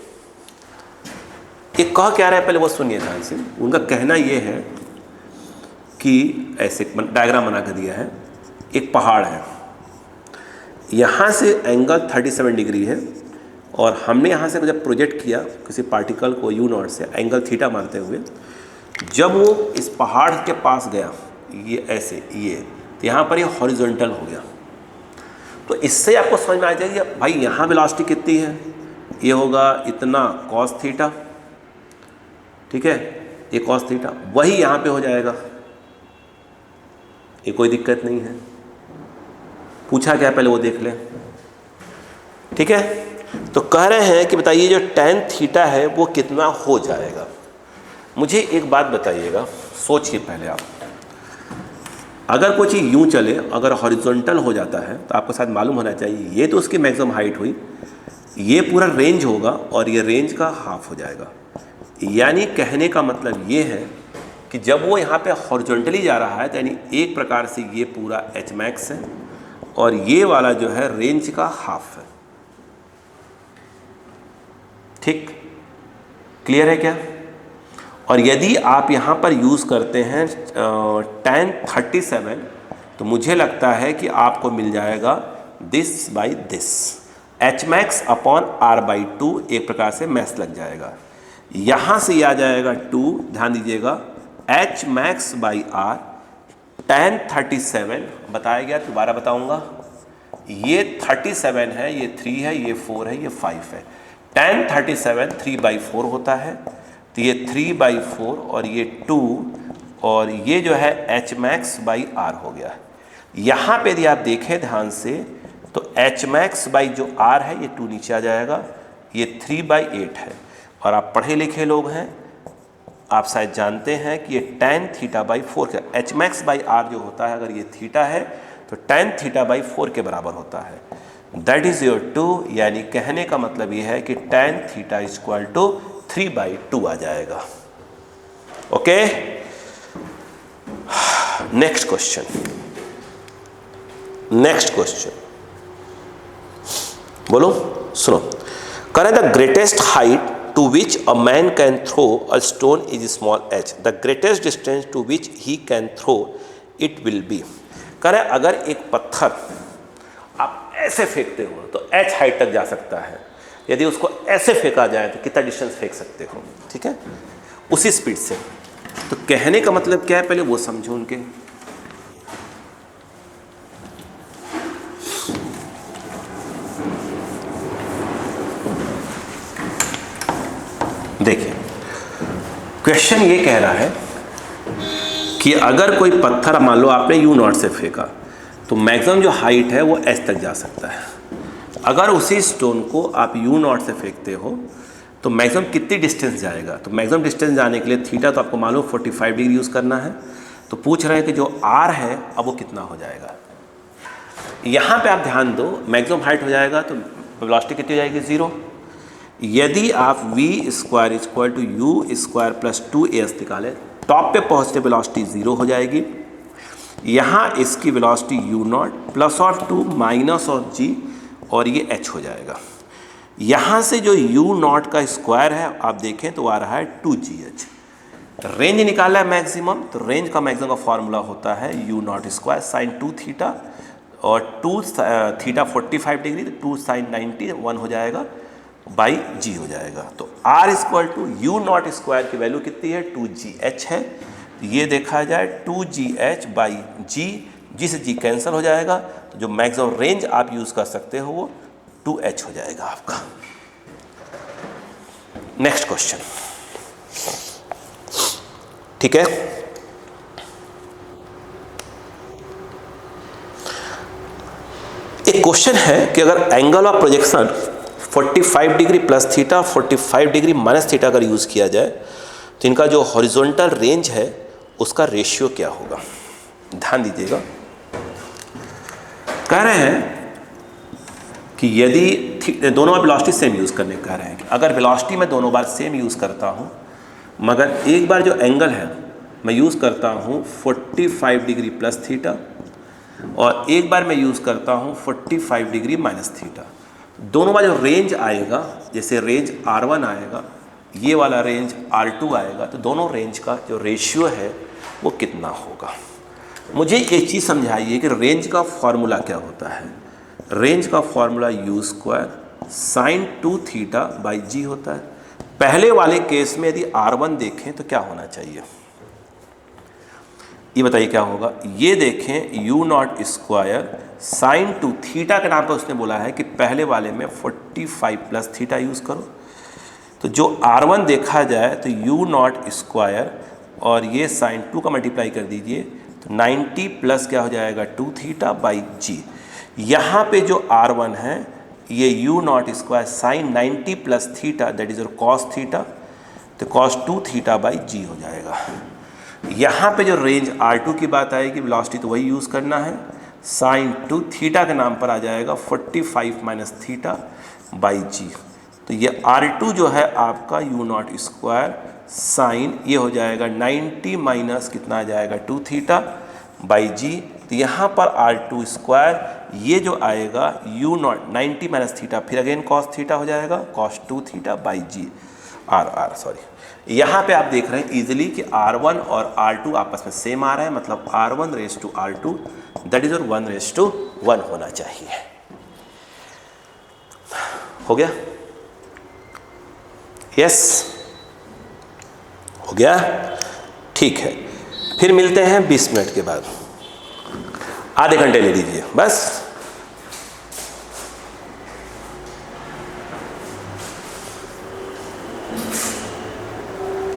ये कह क्या रहा है, पहले वो सुनिए ध्यान से। उनका कहना ये है कि ऐसे डायग्राम बना कर दिया है, एक पहाड़ है, यहाँ से एंगल 37 डिग्री है और हमने यहाँ से जब प्रोजेक्ट किया किसी पार्टिकल को u0 से एंगल थीटा मारते हुए, जब वो इस पहाड़ के पास गया, ये ऐसे, ये तो यहाँ पर ये हॉरिजॉन्टल हो गया। तो इससे आपको समझ में आ जाएगी भाई यहाँ वेलोसिटी कितनी है, ये होगा इतना कॉस थीटा, ठीक है, ये कॉस थीटा, वही यहाँ पे हो जाएगा, ये कोई दिक्कत नहीं है। पूछा क्या, पहले वो देख लें, ठीक है। तो कह रहे हैं कि बताइए जो tan थीटा है वो कितना हो जाएगा। मुझे एक बात बताइएगा, सोचिए पहले आप, अगर कोई चीज़ यूँ चले, अगर हॉरिजॉन्टल हो जाता है तो आपको शायद मालूम होना चाहिए ये तो उसकी मैक्सिमम हाइट हुई, ये पूरा रेंज होगा और ये रेंज का हाफ हो जाएगा। यानी कहने का मतलब ये है कि जब वो यहाँ पे हॉरिजॉन्टली जा रहा है तो यानी एक प्रकार से ये पूरा एच मैक्स है और ये वाला जो है रेंज का हाफ है। ठीक, क्लियर है क्या? और यदि आप यहाँ पर यूज़ करते हैं tan 37 तो मुझे लगता है कि आपको मिल जाएगा this by this, H max upon R by 2, एक प्रकार से मैथ्स लग जाएगा। यहाँ से आ जाएगा 2, ध्यान दीजिएगा, H max by R tan 37 बताया गया, दोबारा बताऊंगा, ये 37 है, ये 3 है, ये 4 है, ये 5 है। tan 37 3/4 होता है, तो ये 3/4 और ये 2 और ये जो है एच मैक्स बाई आर हो गया। यहाँ पे यदि आप देखें ध्यान से तो एच मैक्स बाई जो आर है ये 2 नीचे आ जाएगा, ये 3/8 है। और आप पढ़े लिखे लोग हैं, आप शायद जानते हैं कि ये tan θ/4 का एच मैक्स बाई आर जो होता है, अगर ये थीटा है तो tan θ/4 के बराबर होता है। दैट इज योर 2, यानी कहने का मतलब ये है कि tan θ = 3/2 आ जाएगा। Okay, next question, next question बोलो, सुनो। करें the greatest height to which a man can throw a stone is small h, the greatest distance to which he can throw it will be। करें अगर एक पत्थर आप ऐसे फेंकते हो तो h हाइट तक जा सकता है, यदि उसको ऐसे फेंका जाए तो कितना डिस्टेंस फेंक सकते हो, ठीक है, उसी स्पीड से। तो कहने का मतलब क्या है, पहले वो समझो उनके। देखिए क्वेश्चन ये कह रहा है कि अगर कोई पत्थर मान लो आपने यू नॉट से फेंका तो मैक्सिमम जो हाइट है वो एच तक जा सकता है। अगर उसी स्टोन को आप यू नॉट से फेंकते हो तो मैक्सिमम कितनी डिस्टेंस जाएगा? तो मैक्सिमम डिस्टेंस जाने के लिए थीटा तो आपको मालूम 45 डिग्री यूज़ करना है। तो पूछ रहे हैं कि जो आर है अब वो कितना हो जाएगा। यहाँ पे आप ध्यान दो, मैक्सिमम हाइट हो जाएगा तो वेलोसिटी कितनी हो जाएगी? 0। यदि आप v square equal to u square plus 2as निकालें, टॉप पे पहुँचते वेलोसिटी 0 हो जाएगी। यहाँ इसकी velocity u not plus of 2 minus of g और ये h हो जाएगा। यहाँ से जो u नॉट का स्क्वायर है आप देखें तो आ रहा है 2gh। रेंज निकाला है मैक्सिमम, तो रेंज का मैक्सिमम का फॉर्मूला होता है u not square sine 2 theta और 2 थीटा 45 डिग्री तो 2 साइन 90 1 हो जाएगा बाई g हो जाएगा। तो r equal to u not square की वैल्यू कितनी है? 2gh है। ये देखा जाए 2gh बाई g, g से g कैंसिल हो जाएगा तो जो मैक्सिमम रेंज आप यूज़ कर सकते हो वो 2h हो जाएगा आपका। नेक्स्ट क्वेश्चन, ठीक है। एक क्वेश्चन है कि अगर angle of projection 45 degree plus theta 45 degree minus theta अगर यूज़ किया जाए तो इनका जो हॉरिजॉन्टल रेंज है उसका रेशियो क्या होगा? ध्यान दीजिएगा। कह रहे हैं कि यदि दोनों बार वेलोसिटी सेम यूज़ करने कह रहे हैं कि अगर वेलोसिटी मैं दोनों बार सेम यूज़ करता हूँ मगर एक बार जो एंगल है मैं यूज़ करता हूँ 45 डिग्री प्लस थीटा और एक बार मैं यूज़ करता हूँ 45 डिग्री माइनस थीटा, दोनों बार जो रेंज आएगा, जैसे रेंज R1 आएगा, ये वाला रेंज R2 आएगा, तो दोनों रेंज का जो रेशियो है वो कितना होगा? मुझे एक चीज़ समझाइए कि रेंज का फॉर्मूला क्या होता है। रेंज का formula u square sine 2 theta by g होता है। पहले वाले केस में यदि R1 देखें तो क्या होना चाहिए? ये बताइए क्या होगा। ये देखें you not square sine 2 theta के नाम पर उसने बोला है कि पहले वाले में 45 प्लस थीटा यूज़ करो। तो जो R1 देखा जाए तो यू नॉट स्क्वायर और ये साइन 2 का मल्टीप्लाई कर दीजिए तो 90 प्लस क्या हो जाएगा 2 थीटा बाई जी। यहाँ पे जो R1 है ये you not square sign 90 plus theta that is your cos theta, तो कॉस 2 थीटा बाई जी हो जाएगा। यहाँ पे जो रेंज R2 की बात आएगी, वेलोसिटी तो वही यूज़ करना है, साइन 2 थीटा के नाम पर आ जाएगा 45 माइनस थीटा बाई जी। तो ये R2 जो है आपका यू नॉट स्क्वायर साइन ये हो जाएगा 90 माइनस कितना आ जाएगा 2 थीटा बाई जी। तो यहाँ पर R2 स्क्वायर ये जो आएगा यू नॉट 90 माइनस थीटा फिर अगेन कॉस थीटा हो जाएगा cos 2 theta by g sorry. यहाँ पे आप देख रहे हैं इजीली कि R1 और R2 आपस में सेम आ रहा है, मतलब R1 raise to R2 that is और 1 रेज टू 1 होना चाहिए। हो गया? यस हो गया, ठीक है। फिर मिलते हैं 20 मिनट के बाद, आधे घंटे ले लीजिए बस।